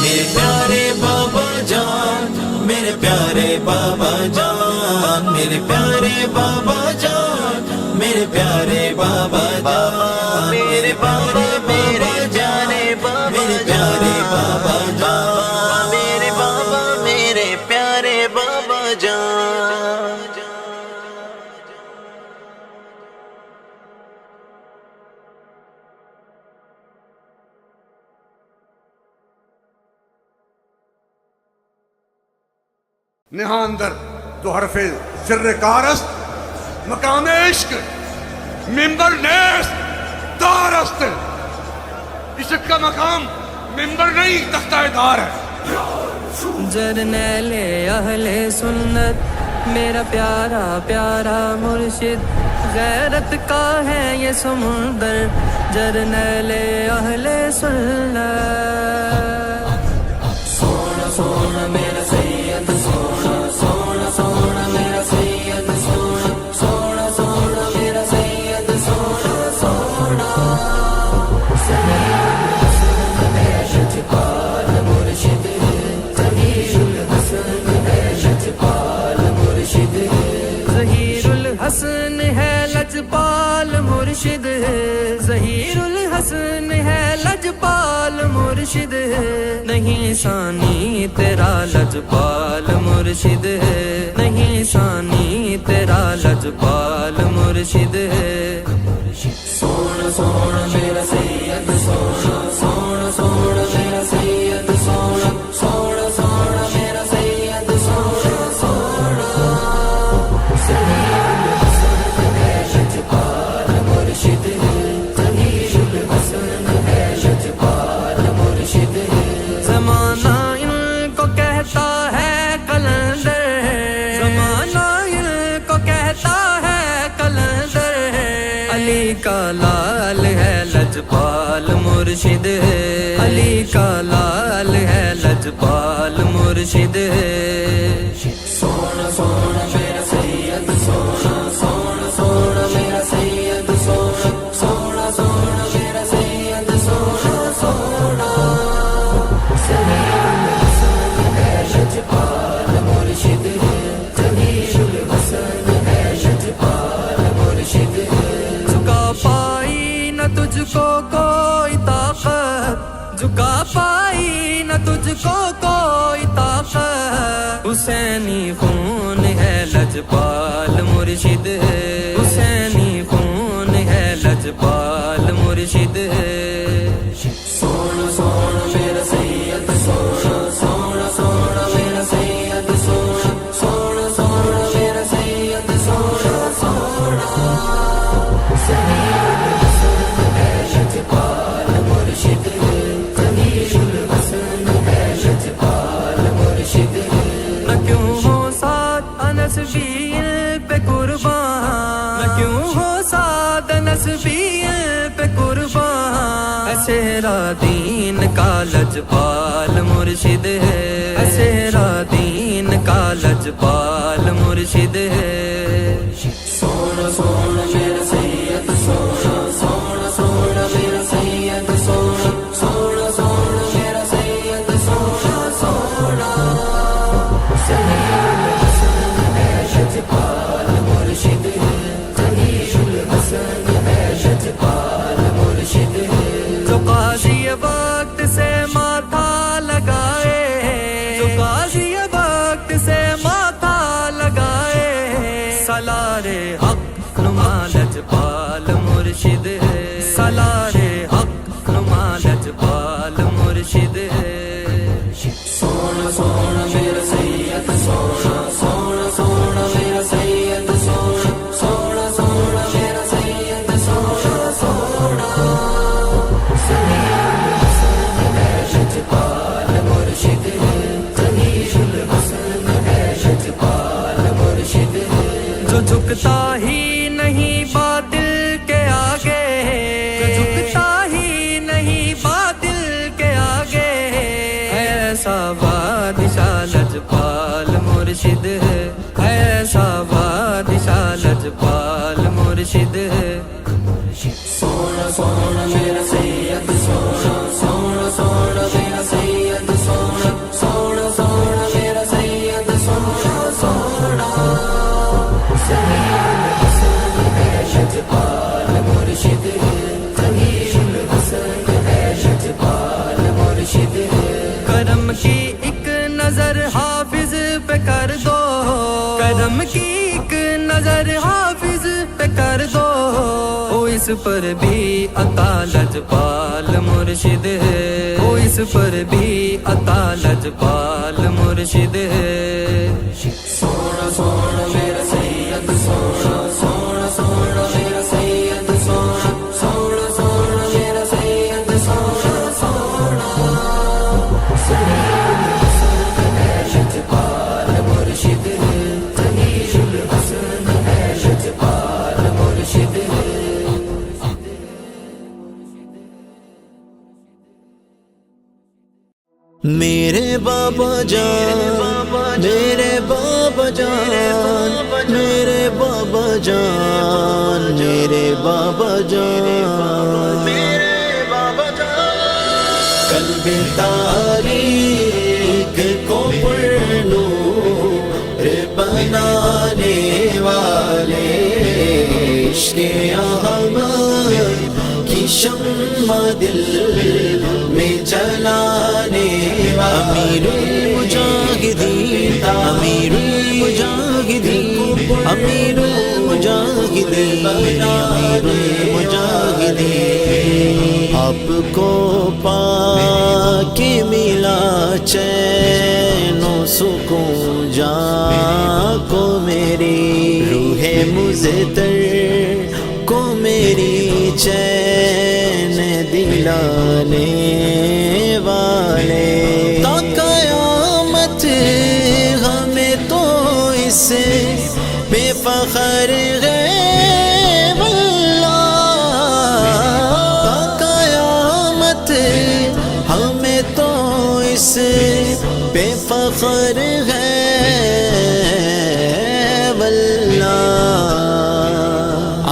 میرے پیارے بابا جان، میرے پیارے بابا جان، میرے پیارے بابا جان، میرے پیارے بابا جان، میرے بابا، میرے جانے بابا، میرے پیارے بابا جان، میرے بابا، میرے پیارے بابا جان۔ نہاں اندر تو حرف سر کارست، مقام عشق ممبر نیست دارست، عشق کا مقام ممبر نہیں تختہ دار ہے۔ جرنیل اہل سنت میرا پیارا پیارا مرشد، غیرت کا ہے یہ سمندر، جرنیل اہل سنت۔ سونا سونا میرا سید، سونا سونا سونا میرا سید، سونا سونا سونا میرا سید، سونا سونا ظہیر الحسن ہے لجپال مرشد، ظہیر الحسن ہے لجپال مرشد، نہیں ثانی تیرا لجپال مرشد، نہیں ثانی تیرا لجپال مرشد۔ سونا سونا میرا سید، سونا سونا سونا میرا سید، سونا سونا سونا میرا سید، سونا سونا زمانہ ان کو کہتا ہے قلندر، زمانہ ان کو کہتا ہے قلندر، علی کا لال ہے لجپال مرشد، علی کا لال ہے لجپال مرشد۔ سونا سونا میرا سید، سونا سونا سونا میرا سید، سونا نہ تجھ کو کوئی طاقت، جھکا پائی نہ تجھ کو کوئی طاقت، حسینی خون ہے لجپال مرشد، حسینی خون ہے لجپال مرشد۔ سونا سونا میرا سید سونا، سونا سونا میرا سید سونا، سونا سونا میرا سید سونا، سونا سمیر الحسن ہے لجپال مرشد، سمیر الحسن ہے لجپال مرشد۔ نہ کیوں ہو ساتھ انس بھی پہ قربان، نہ کیوں ہو ساتھ انس بھی پہ قربان، ایسا دین کا لجپال مرشد ہے، ایسا دین کا لجپال مرشد ہے۔ سونا سونا میرا سید سونا، سونا سونا میرا سید سونا، سونا سونا میرا سید سونا، سونا سمیر الحسن ہے لجپال مرشد، سمیر الحسن ہے لجپال مرشد۔ جو قاضی وقت سے ماتھا لگائے، جو قاضی وقت سے ماتھا لگائے، سالار حق نما لجپال مرشد ہے، سالار حق نما لجپال مرشد ہے۔ سونا سونا میرا سید سونا، سونا سونا میرا سید سونا، سونا سونا میرا سید سونا، سونا سمیر الحسن ہے لجپال مرشد، سمیر الحسن ہے لجپال مرشد۔ جو جھکتا ہی نہیں باطل کے آگے، جو جھکتا ہی نہیں باطل کے آگے، ایسا بادشاہ لجپال مرشد ہے، ایسا بادشاہ لجپال مرشد ہے۔ سونا سونا میرا سید سونا، سونا سونا میرا سید سونا، سونا سونا میرا سید سونا، سونا سمیر الحسن ہے لجپال مرشد، سمیر الحسن ہے لجپال مرشد۔ کرم کی ایک نظر حافظ پہ کر دو، کرم کی ایک نظر حافظ پہ کر دو، او اس پر بھی عطا لجپال مرشد ہے، او اس پر بھی عطا لجپال مرشد ہے۔ سونا سونا میرا سید سونا، سونا سونا میرا سید سونا، سونا سونا میرا سید سونا، سونا سمیر الحسن ہے لجپال مرشد، سمیر الحسن ہے لجپال مرشد۔ میرے بابا جان، میرے بابا جان، میرے بابا جان، میرے بابا جان، میرے بابا جان، قلب تاریخ کو پر نور بنانے والے، عشق احمد کی شمع دل میں جلانے والے، امیر المجاہدین، امیر المجاہدین، امیر المجاہدین، امیر المجاہدین، آپ کو پا کے ملا چین و سکون جان کو، میری روح مزتر کو میری چین دلانے والے، تا قیامت ہمیں تو اس بے فخر ہے واللہ، تا قیامت ہمیں تو اس بے فخر ہے واللہ،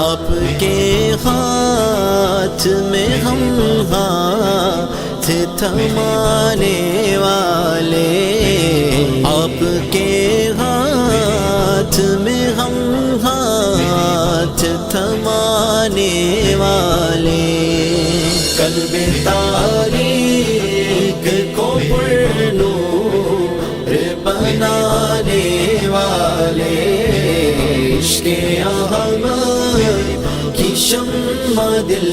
آپ کے ہاتھ میں ہم ہاتھ تھمانے والے، آپ کے ہاتھ میں ہم ہاتھ تھمانے والے، قلب تاریک کو پرنور بنانے والے، عشق احمد کی شمع دل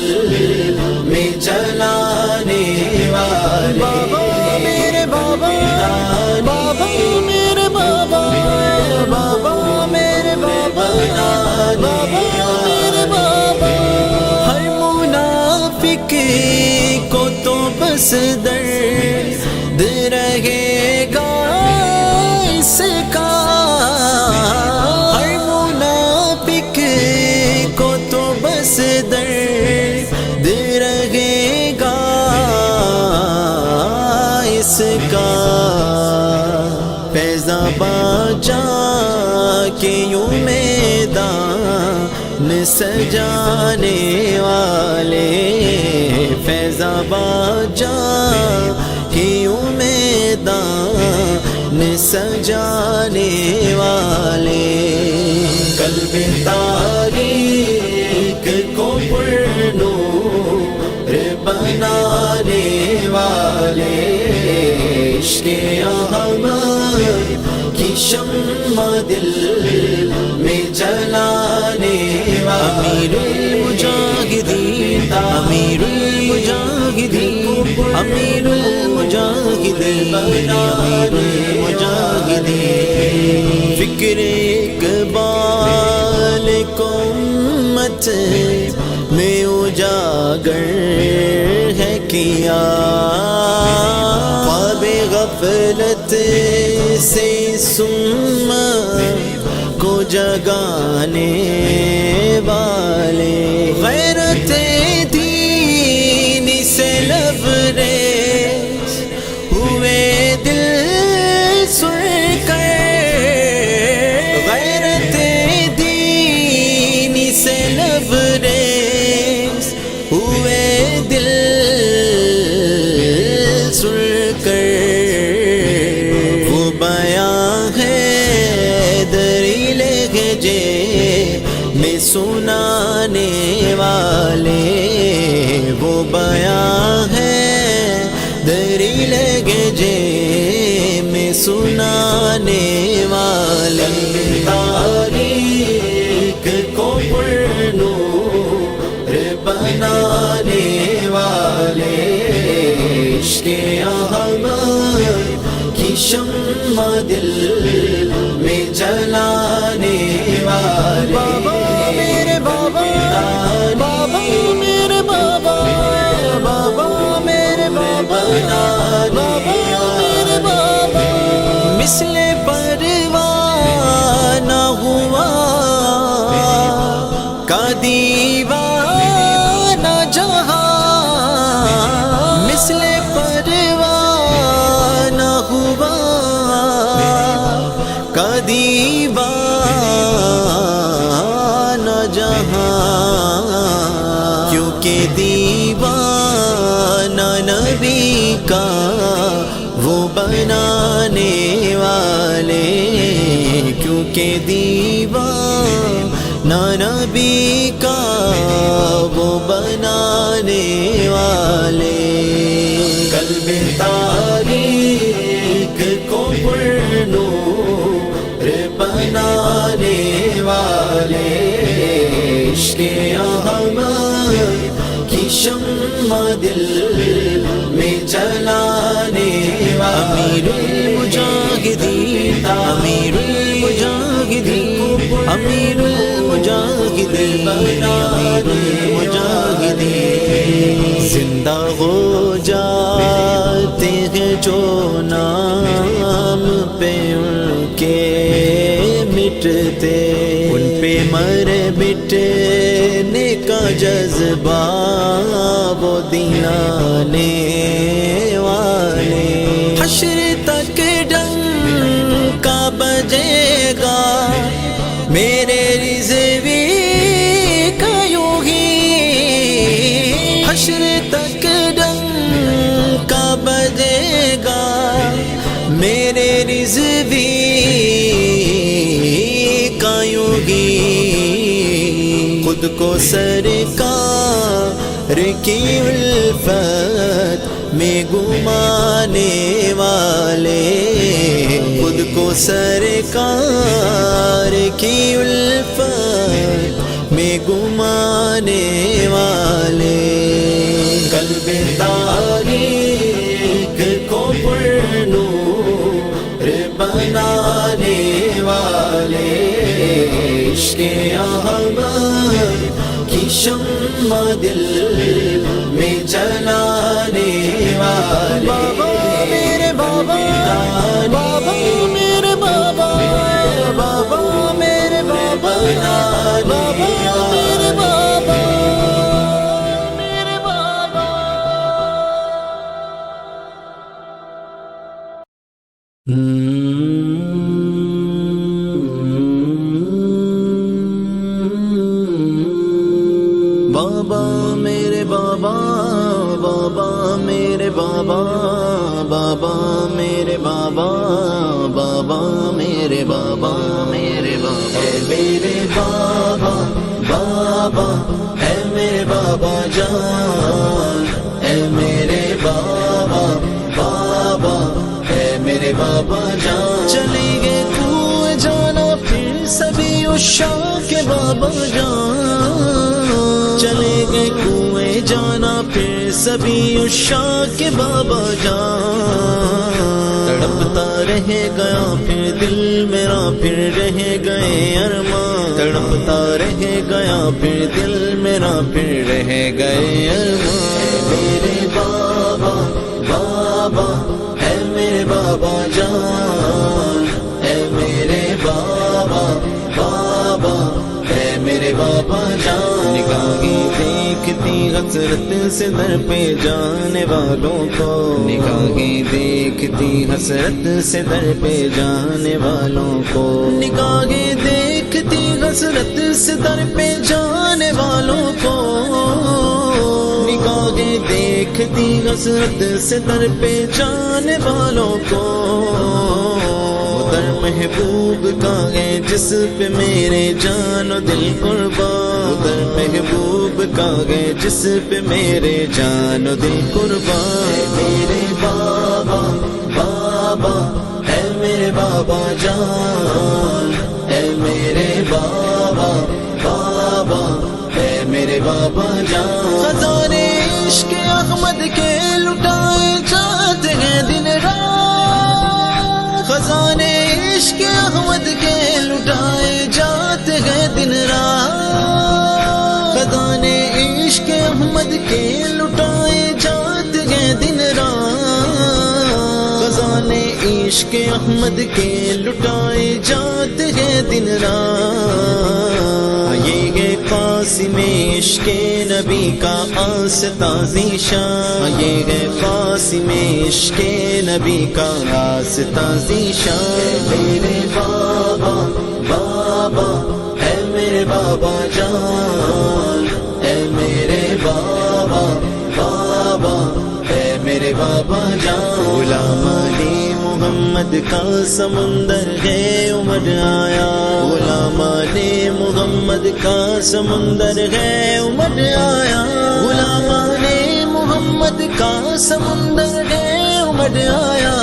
میں جلانے والے، بابا میرے بابا، بابا میرے بابا، بابا میرے بابا، بابا میرے بابا۔ ہر منافق کو تو بس درد رہے گا اس کا، ہر منافق کو تو بس درد رہے گا اس کا۔ فیضآباد جا کے یوں میدان سجانے والے، فیضآباد جا کے یوں میدان سجانے والے، قلب تاریک کو پرنور بنانے والے، عشق احمد کی شمع دل میں جلانے والے، امیر المجاہدین، امیر المجاہدین، امیر المجاہدین، امیر المجاہدین۔ فکر اقبال کو امت میں اجاگر ہے کیا، خواب غفلت سے سما کو جگانے والے، غیرت دین سے لبریز ہوئے دل سن کر، غیرت دین سے لبریز ہوئے دل سن کر، وہ بیاں ہے دریل گجے میں سنانے والے، وہ بیاں ہے دریل گجے میں سنانے والے، تاریک کو پرنور بنانے والے، عشق احمد کی شمع دل میں جلانے والے، بابا میرے بابا، بابا میرے بابا، بابا میرے بابا، بابا میرے بابا۔ مثل پروانہ ہوا کا دیوانہ جہاں، مثل پروانہ ہوا کا دیوانہ جہاں، کیونکہ دیوانہ نبی کا وہ بنانے والے، کیونکہ دیوانہ نبی کا وہ بنانے والے، قلب تاریک کو پرنور بنانے والے، عشق احمد کی شمع دل میں جلانے والے، امیر المجاہدین، امیر المجاہدین، امیر المجاہدین، امیر المجاہدین۔ زندہ ہو جاتے ہیں جو نام پہ ان کے مٹتے، ان پہ مر مٹنے کا جذبہ وہ دلانے والے، حشر تک ڈنکا بجے گا میرے رضوی کا یوں ہی، حشر تک ڈنکا بجے گا میرے رضوی کا یوں ہی، خود کو سرکار کی الفت میں گمانے والے، خود کو سرکار کی الفت میں گمانے والے، قلب تاریک کو پرنور بنانے والے، عشق احمد کی شمع دل میں جلانے والے، بابا میرے بابا، بابا میرے بابا، بابا میرے بابا، بابا میرے بابا، میرے بابا۔ بابا میرے بابا، بابا میرے بابا، بابا میرے بابا، بابا میرے بابا، میرے بابا، اے میرے بابا، بابا اے میرے بابا جان، اے میرے بابا، بابا اے میرے بابا جان، چلے گئے کوئے جانا پھر سبھی عشاق کے بابا جان، چلے گئے کنویں جانا پھر سبھی عشاق کے بابا جان، تڑپتا رہ گیا پھر دل میرا، پھر رہ گئے ارمان، تڑپتا رہ گیا پھر دل میرا، پھر رہ گئے ارمان، اے میرے بابا، بابا اے میرے بابا جان، اے میرے بابا، بابا اے میرے بابا جان، نگاہیں دیکھتی حسرت سے در پہ جانے والوں کو، نگاہیں دیکھتی حسرت سے در پہ جانے والوں کو، نگاہیں دیکھتی حسرت سے در پہ جانے والوں کو، نگاہیں دیکھتی حسرت سے در پہ جانے والوں کو، در محبوب کا ہے جس پہ میرے جان و دل قربان، در محبوب کا ہے جس پہ میرے جان و دل قربان، اے میرے بابا، بابا اے میرے بابا جان، اے میرے بابا، بابا اے میرے بابا جان، خزانے عشق احمد کے لٹائے جاتے ہیں دن رات، خزانے عشق احمد کے لٹائے جاتے ہیں دن رات، خزانے عشق احمد کے لٹائے جاتے ہیں دن رات، خزانے عشق احمد کے لٹائے جاتے ہیں دن رات، یہ ہے قاسم عشق نبی کا آستان ذیشان، یہ ہے قاسم عشق نبی کا آستان ذیشان، اے میرے بابا، بابا اے میرے بابا جان، اے میرے بابا، بابا اے میرے بابا جان، غلام علی محمد کا سمندر ہے عمر آیا، غلام علی محمد کا سمندر ہے عمر آیا، غلام علی محمد کا سمندر ہے عمر آیا،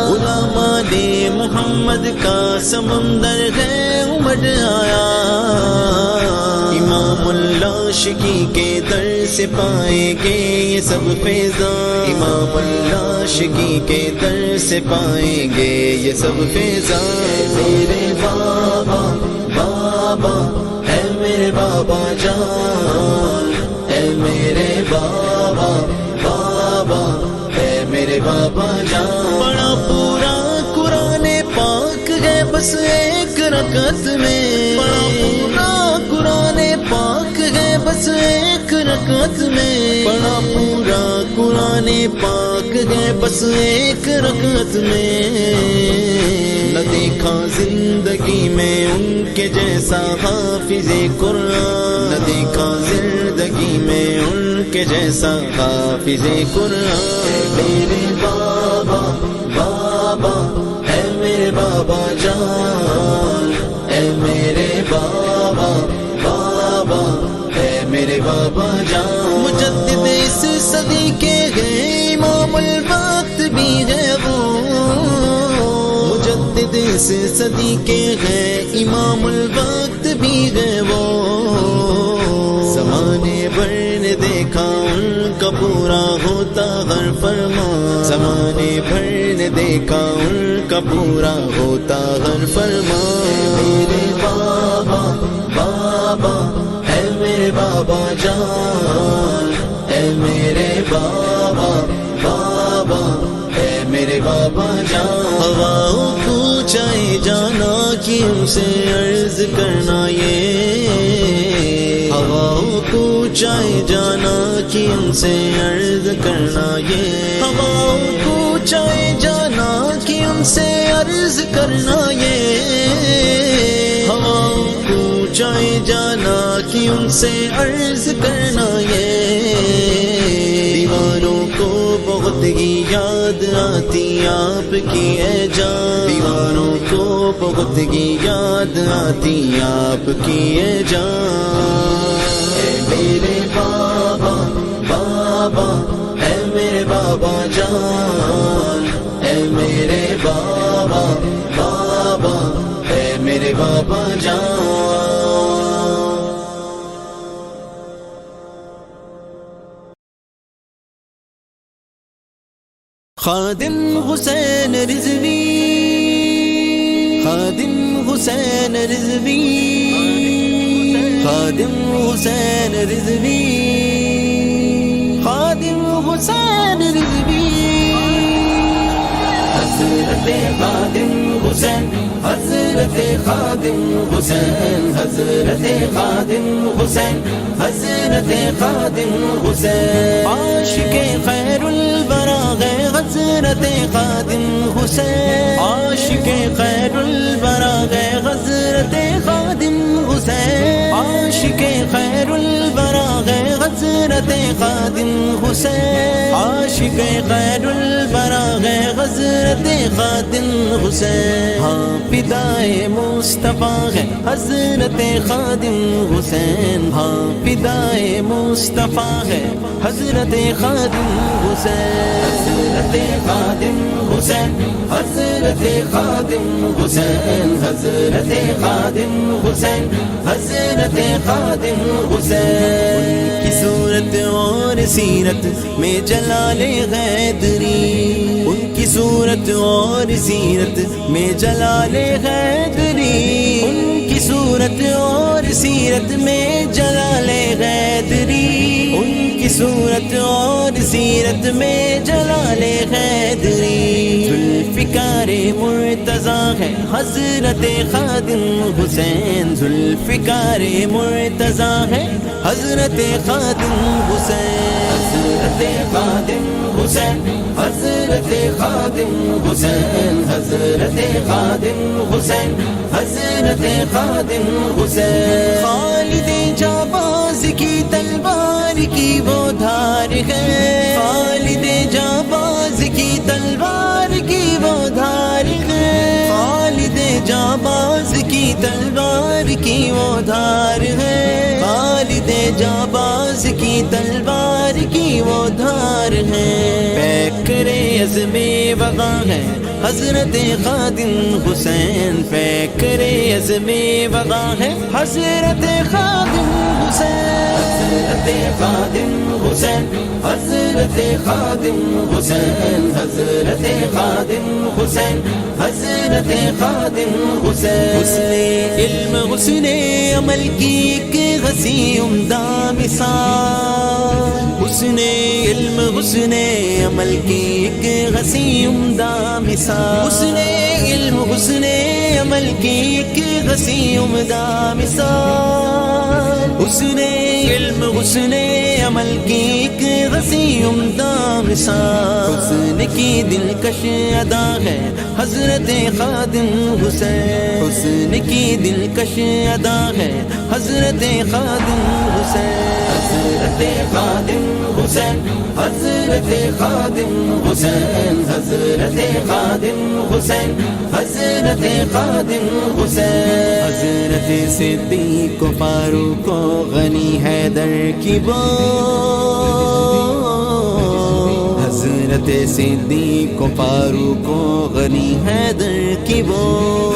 غلام علی محمد کا سمندر ہے عمر آیا، امام اللہ شکی کے در سے پائیں گے یہ سب فیضان، امام اللہ شکی کے در سے پائیں گے یہ سب فیضان، اے میرے بابا، بابا اے میرے بابا جان، اے میرے بابا، بابا اے میرے بابا جان، بڑا پورا قرآن پاک ہے بس ایک رکعت میں، بڑا پورا قرآن پاک ہے بس ایک رکعت میں، بڑا پورا قرآن پاک ہے بس ایک رکعت میں، نہ دیکھا زندگی میں ان کے جیسا حافظ قرآن، نہ دیکھا زندگی میں ان کے جیسا حافظ قرآن، اے میرے بابا، بابا اے میرے بابا جان، اے میرے بابا، بابا اے میرے بابا جان مجدد اس صدی کے گئے امام الوقت بھی ہے وہ مجدد اس صدی کے گئے امام الوقت بھی ہے وہ زمانے بھر نے دیکھا ان کا پورا ہوتا ہر فرمان زمانے بھر نے دیکھا ان کا پورا ہوتا ہر فرمان میرے بابا بابا اے میرے بابا جان اے میرے بابا بابا اے میرے بابا جان ہواؤں کو چاہے جانا کہ ان سے عرض کرنا یہ ہواؤں کو چاہے جانا کہ ان سے عرض کرنا یہ ہواؤں کو چاہے جانا کہ ان سے عرض کرنا یہ ہواؤں کو چاہے جانا کہ ان سے عرض کرنا یہ دیوانوں کو بہت ہی یاد آتی آپ کی اے جان دیوانوں کو بہت ہی یاد آتی آپ کی اے جان اے میرے بابا بابا اے میرے بابا جان اے میرے بابا بابا اے میرے بابا جان خادم حسین رضوی خادم حسین رضوی خادم حسین رضوی خادم حسین رضوی حضرت خادم حسین حضرت خادم حسین حضرت خادم حسین حضرت خادم حسین عاشق خیر الورا ہے حضرت خادم حسین عاشق خیر الورا ہے حضرت خادم حسین عاشق خیر الورا ہے حضرت خادم حسین عاشق خیر الورا ہے حضرت خادم حسین ہاں فدائے مصطفیٰ ہے حضرت خادم حسین ہاں فدائے مصطفیٰ ہے حضرت خادم حسین حضرت خادم حسین حضرت خادم حسین حضرت خادم حسین حضرت خادم حسین ان کی صورت اور سیرت میں جلال حیدری ان کی صورت اور سیرت میں جلال حیدری ان کی صورت اور سیرت میں جلال حیدری ان کی صورت اور سیرت میں جلال حیدری ذوالفقار مرتضیٰ ہے حضرت خادم حسین ذوالفقار مرتضیٰ ہے حضرت خادم حسین حضرت خادم حسین حضرت خادم حسین حضرت خادم حسین حضرت خادم حسین خالد جاباز کی تلوار کی وہ دھار ہے خالد جاباز کی تلوار کی وہ دھار ہے خالد جاباز کی تلوار کی وہ دھار ہے خالد جاباز کی تلوار کی وہ دھار ہے پیکر عزم وغا ہے حضرت خادم حسین پیکر عزم وغا ہے حضرت خادم حسین حضرت خادم حسین حضرت خادم حسین حضرت خادم حسین حضرت خادم حسین حسن علم حسن عمل کی ایک غسی عمدہ مثال حسن علم حسن عمل کی ایک غسی عمدہ مثال حسن علم حسن عمل کی ایک غسی عمدہ مثال حسن علم حسن عمل کی ایک غزی عمدہ مثال، حسن کی دلکش ادا ہے حضرت خادم حسین، حسن کی دلکش ادا ہے حضرت خادم حسین، حضرت خادم حسین، حضرت خادم حسین، حضرت خادم حسین، حضرت خادم حسین، حضرت صدیق و فاروق و غنی حیدر کی وہ، حضرت صدیق و فاروق و غنی حیدر کی وہ،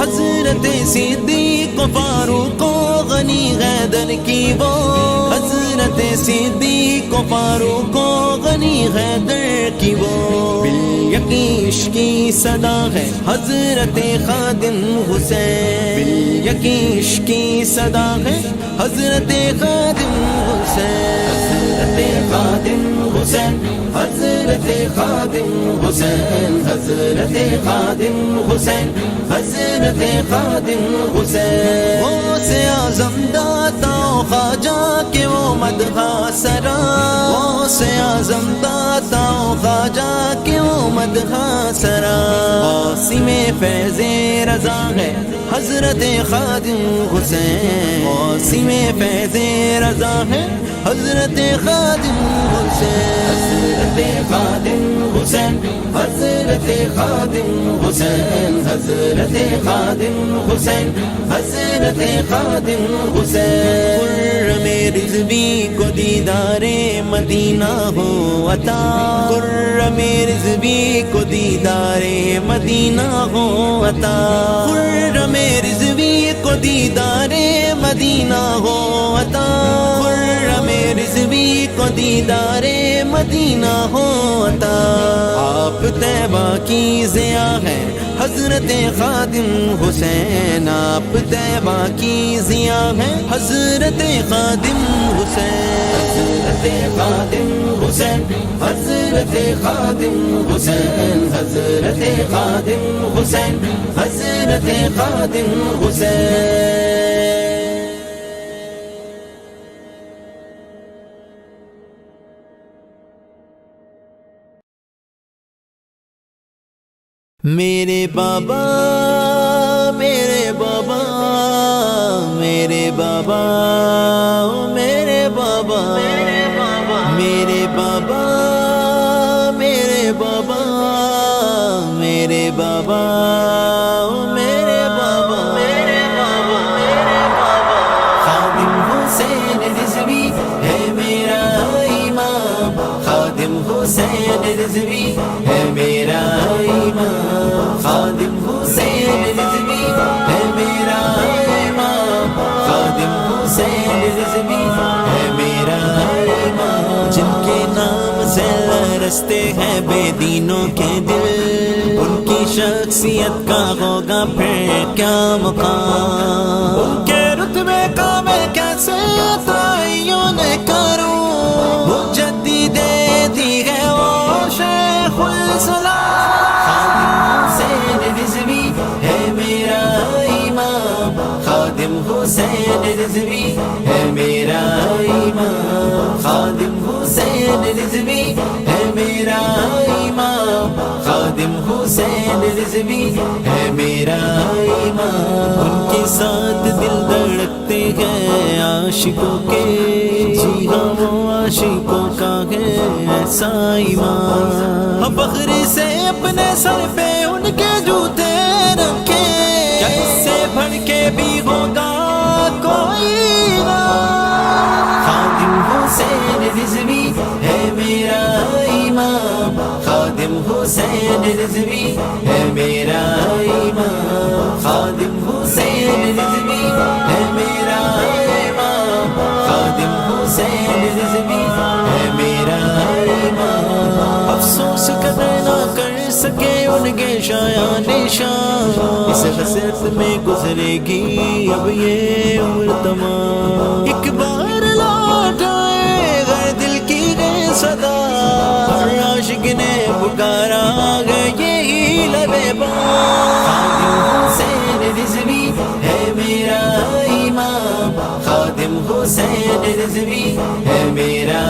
حضرت صدیق و فاروق و غنی حیدر کی وہ، حضرت صدیق و فاروق و غنی حیدر کی وہ، بالیقین عشقی صدا ہے حضرت خادم حسین، بالیقین عشقی صدا ہے حضرت خادم حسین، حضرت خادم حسین، حضرت خادم حسین، حضرت خادم حسین، حضرت خادم حسین، غوث اعظم داتا و خواجہ کے وہ مدحہ سرا، غوث اعظم داتا و خواجہ کے وہ مدحہ سرا، قاسم فیض رضا ہے حضرت خادم حسین، قاسم فیض رضا ہے حضرت خادم حسین، حضرت خادم حسین، حضرت خادم حسین، حضرت خادم حسین، حضرت خادم حسین، خرم رضوی کو دیدار مدینہ ہو عطا، خرم رضوی کو دیدار مدینہ ہو عطا، خرم رضوی کو دیدار مدینہ ہو عطا، خرم رضوی کو دیدار مدینہ ہو عطا، آپ طیبہ کی ضیاء ہے حضرت خادم حسین، آپ طیبہ کی ضیاء ہے حضرت خادم حسین، حضرت خادم حسین، حضرت خادم حسین، حضرت خادم حسین، حضرت خادم حسین، میرے بابا، میرے بابا، میرے بابا، میرے بابا، میرے بابا، میرے بابا، میرے بابا، میرے بابا، میرے بابا، میرے بابا، میرے بابا، خادم حسین رضوی ہے میرا امام، خادم حسین رضوی ہے میرا امام، خادم حسین رضوی ہے میرا امام، خادم حسین رضوی ہے میرا امام، جن کے نام سے رستے ہیں بے دینوں کے دل، ان کی شخصیت کا ہوگا پھر کیا مقام، ان کے رتبے کا میں کیسے تعین کروں، مجدد دی ہے وہ شیخ الاسلام، خادم حسین رضوی ہے میرا امام، خادم حسین رضوی ہے میرا امام، خادم حسین رضوی ہے میرا امام، خادم حسین رضوی ہے میرا امام، ان کے ساتھ دل دھڑکتے ہیں عاشقوں کے، جی ہاں وہ عاشقوں کا ہے ایسا ایمان، فخر سے اپنے سر پہ ان کے جوتے رکھے، کیا اس سے بڑھ کے بھی ہوگا کوئی نام، خادم حسین رضوی ہے میرا امام، خادم حسین رضوی ہے میرا امام، خادم حسین رضوی ہے میرا امام، خادم حسین رضوی ہے میرا امام، افسوس کبھی نہ کر سکے ان کے شایان شان، اس حسرت میں گزرے گی اب یہ عمر تمام، ایک بار لوٹ آئے غیر دل کی گئے صدا، ہر عاشق نے پکارا ہے یہی لبے بام، خادم حسین رضوی ہے میرا امام، خادم حسین رضوی ہے میرا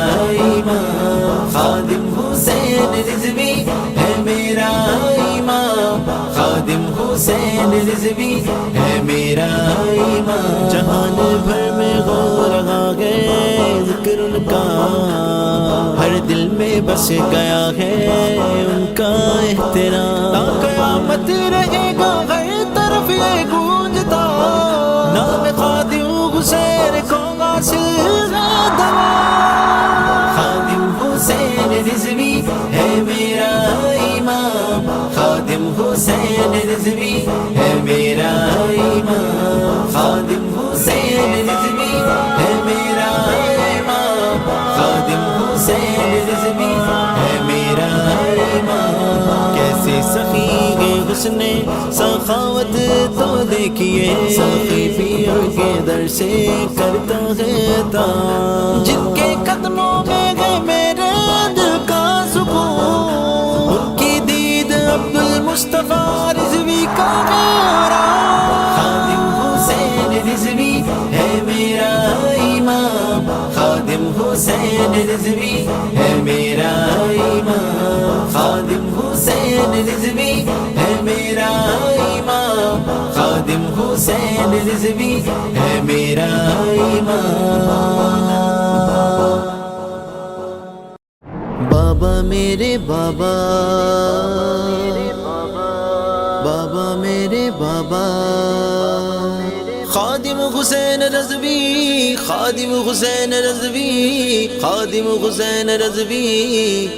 ہر دل میں بس گیا ہے ان کا احترام، تا قیامت رہے گا ہر طرف یہ گونجتا، نام خادم حسین کو حاصل ہے دوا۔ خادم حسین رضوی ہے میرا امام، خادم حسین رضوی ہے میرا امام، خادم حسین رضوی ہے میرا امام، خادم حسین رضوی ہے میرا امام۔ کیسے سخی گے حسن سخاوت تو دیکھیے، سخی پیر کے در سے کرتا ہے تام، جن کے قدموں میں ہے میرے دل کا سکون، ان کی دید عبد المصطفیٰ رضوی کا میرا۔ خادم حسین رضوی ہے میرا امام، خادم حسین رضوی ہے میرا امام، خادم حسین رضوی ہے میرا امام، خادم حسین رضوی ہے میرا امام۔ بابا میرے بابا، بابا میرے بابا، خادم حسین رضوی، خادم حسین رضوی، خادم حسین رضوی،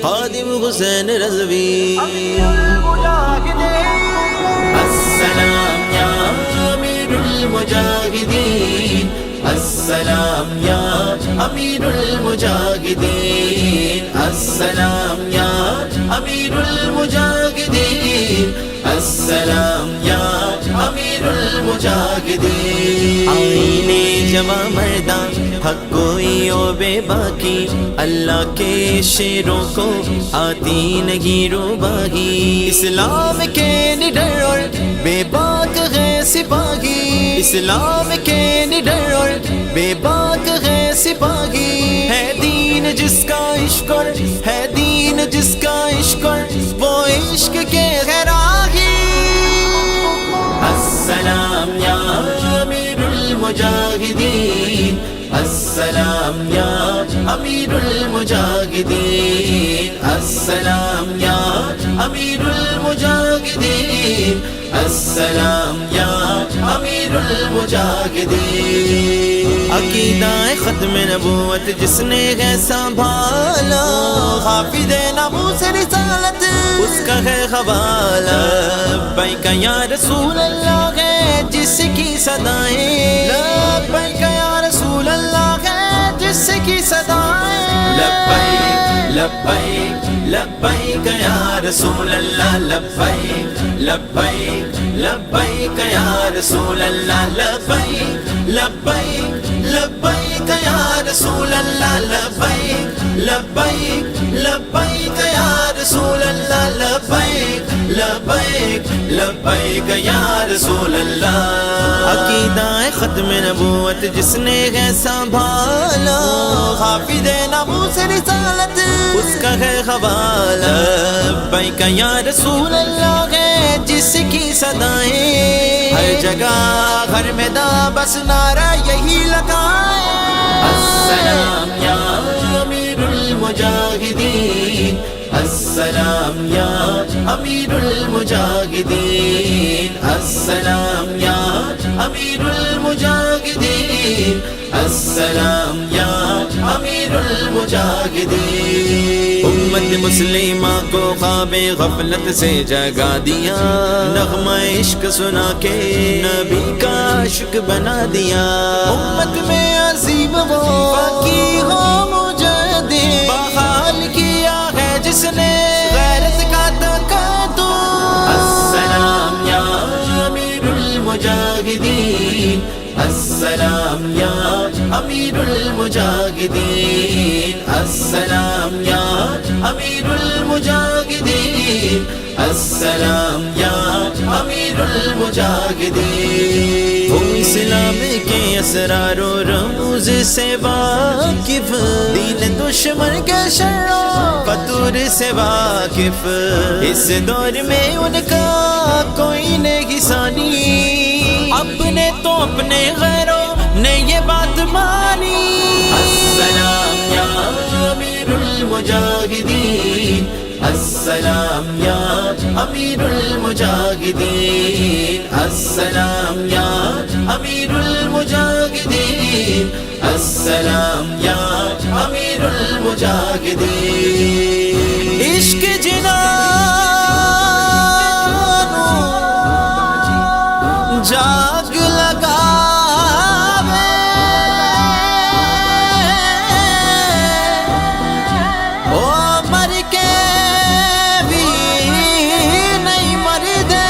خادم حسین رضوی۔ السلام یا امیر المجاہدین، السلام یا امیر المجاہدین، السلام یا امیر المجاہدین، السلام یا امیر المجاہدین۔ آئینے جواں مردان حق گوئی و بے باکی، اللہ کے شیروں کو آتی نہیں روباہی، اسلام کے نڈر اور بے باک ہے سپاہی، اسلام کے نڈر اور بے باک ہے سپاہی، ہے دین جس کا عشق اور ہے دین جس کا عشق اور وہ عشق کے راہی۔ السلام یا امیر المجاہدین، السلام یا امیر المجاہدین، السلام یا امیر المجاہدین، السلام یا امیر المجاہدین۔ عقیدہ ختم نبوت جس نے ہے سنبھالا، حافظ ناموس رسالت اس کا ہے حوالہ، لبیک یا رسول اللہ ہے جس کی صدائیں، لبیک یا رسول اللہ ہے جس کی صدائیں، لبیک لبیک لبیک یا رسول اللہ، لبیک لبیک لبیک یا رسول اللہ، لبیک لبیک لبیک یا رسول اللہ، لبیک لبیک لبیک یا رسول اللہ، لبیک لبیک لبیک یا رسول اللہ۔ عقیدہ ختم نبوت جس نے ہے سنبھالا، حافظ ناموس رسالت اس کا ہے حوالہ، لبیک یا رسول اللہ ہے جس کی صدائیں، ہر جگہ ہر میدان بس نعرہ یہی لگائے۔ السلام یا امیر المجاہدین، السلام یا امیر المجاہدین، السلام یا امیر المجاہدین، السلام یا امیر المجاہدین۔ امت مسلمہ کو خواب غفلت سے جگا دیا، نغمہ عشق سنا کے نبی کا عاشق بنا دیا، امت میں عظیم وہ فقیہ ہو مجاہد، بحال کیا ہے جس نے غیرت کا تقدم۔ السلام یا امیر المجاہدین، السلام یا امیر المجاہدین، السلام یا امیر المجاہدین، السلام یا امیر المجاہدین۔ تم اسلام کے اسرار و رموز سے واقف، دین دشمن کے شر و فتور سے واقف، اس دور میں ان کا کوئی نہیں ثانی، اپنے تو اپنے غیروں نے یہ بات مانی۔ السلام یا امیر المجاہدین السلام یا امیر المجاہدین السلام یا امیر المجاہدین السلام یا امیر المجاہدین عشق جنانو جاگ لگاوے او مر کے بھی نہیں مردے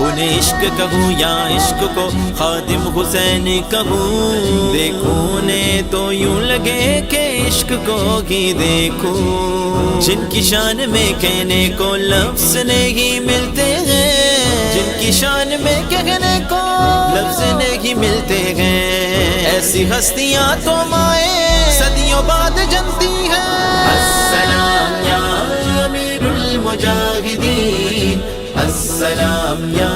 انہیں عشق کہوں یا عشق کو خادم حسین کہوں دیکھوں نے تو یوں لگے کہ عشق کو ہی دیکھوں جن کی شان میں کہنے کو لفظ نہیں ملتے ہیں جن کی شان میں کہنے کو لفظ نہیں ملتے ہیں ایسی ہستیاں تو مائیں صدیوں بعد جنتی ہیں السلام یا امیر المجاہدین السلام یا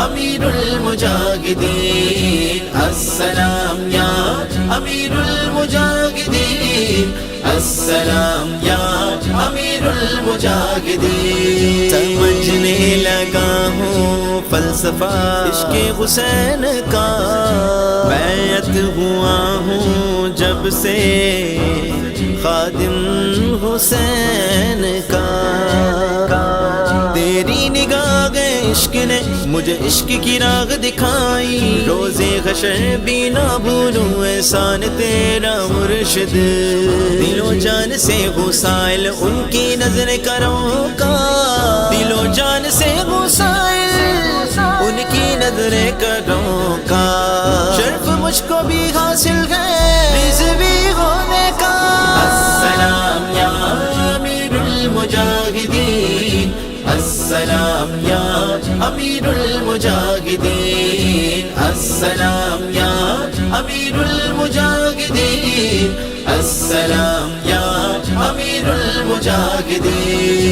امیر المجاہدین السلام یا امیر المجاہدین السلام یا امیر المجاہدین سمجھنے لگا ہوں فلسفہ عشق حسین کا بیعت ہوا ہوں جب سے خادم حسین کا تیری نگاہ عشق نے مجھے عشق کی راہ دکھائی روزے حشر بھی نہ بھولوں احسان تیرا مرشد دل و جان سے ہو سائل ان کی نظر کروں کا دل و جان سے ہو سائل ان کی نظر کروں کا شرف مجھ کو بھی حاصل ہے رضوی ہونے کا السلام یا امیر المجاہدین السلام یا امیر المجاہدین السلام یا امیر المجاہدین السلام یا امیر المجاہدین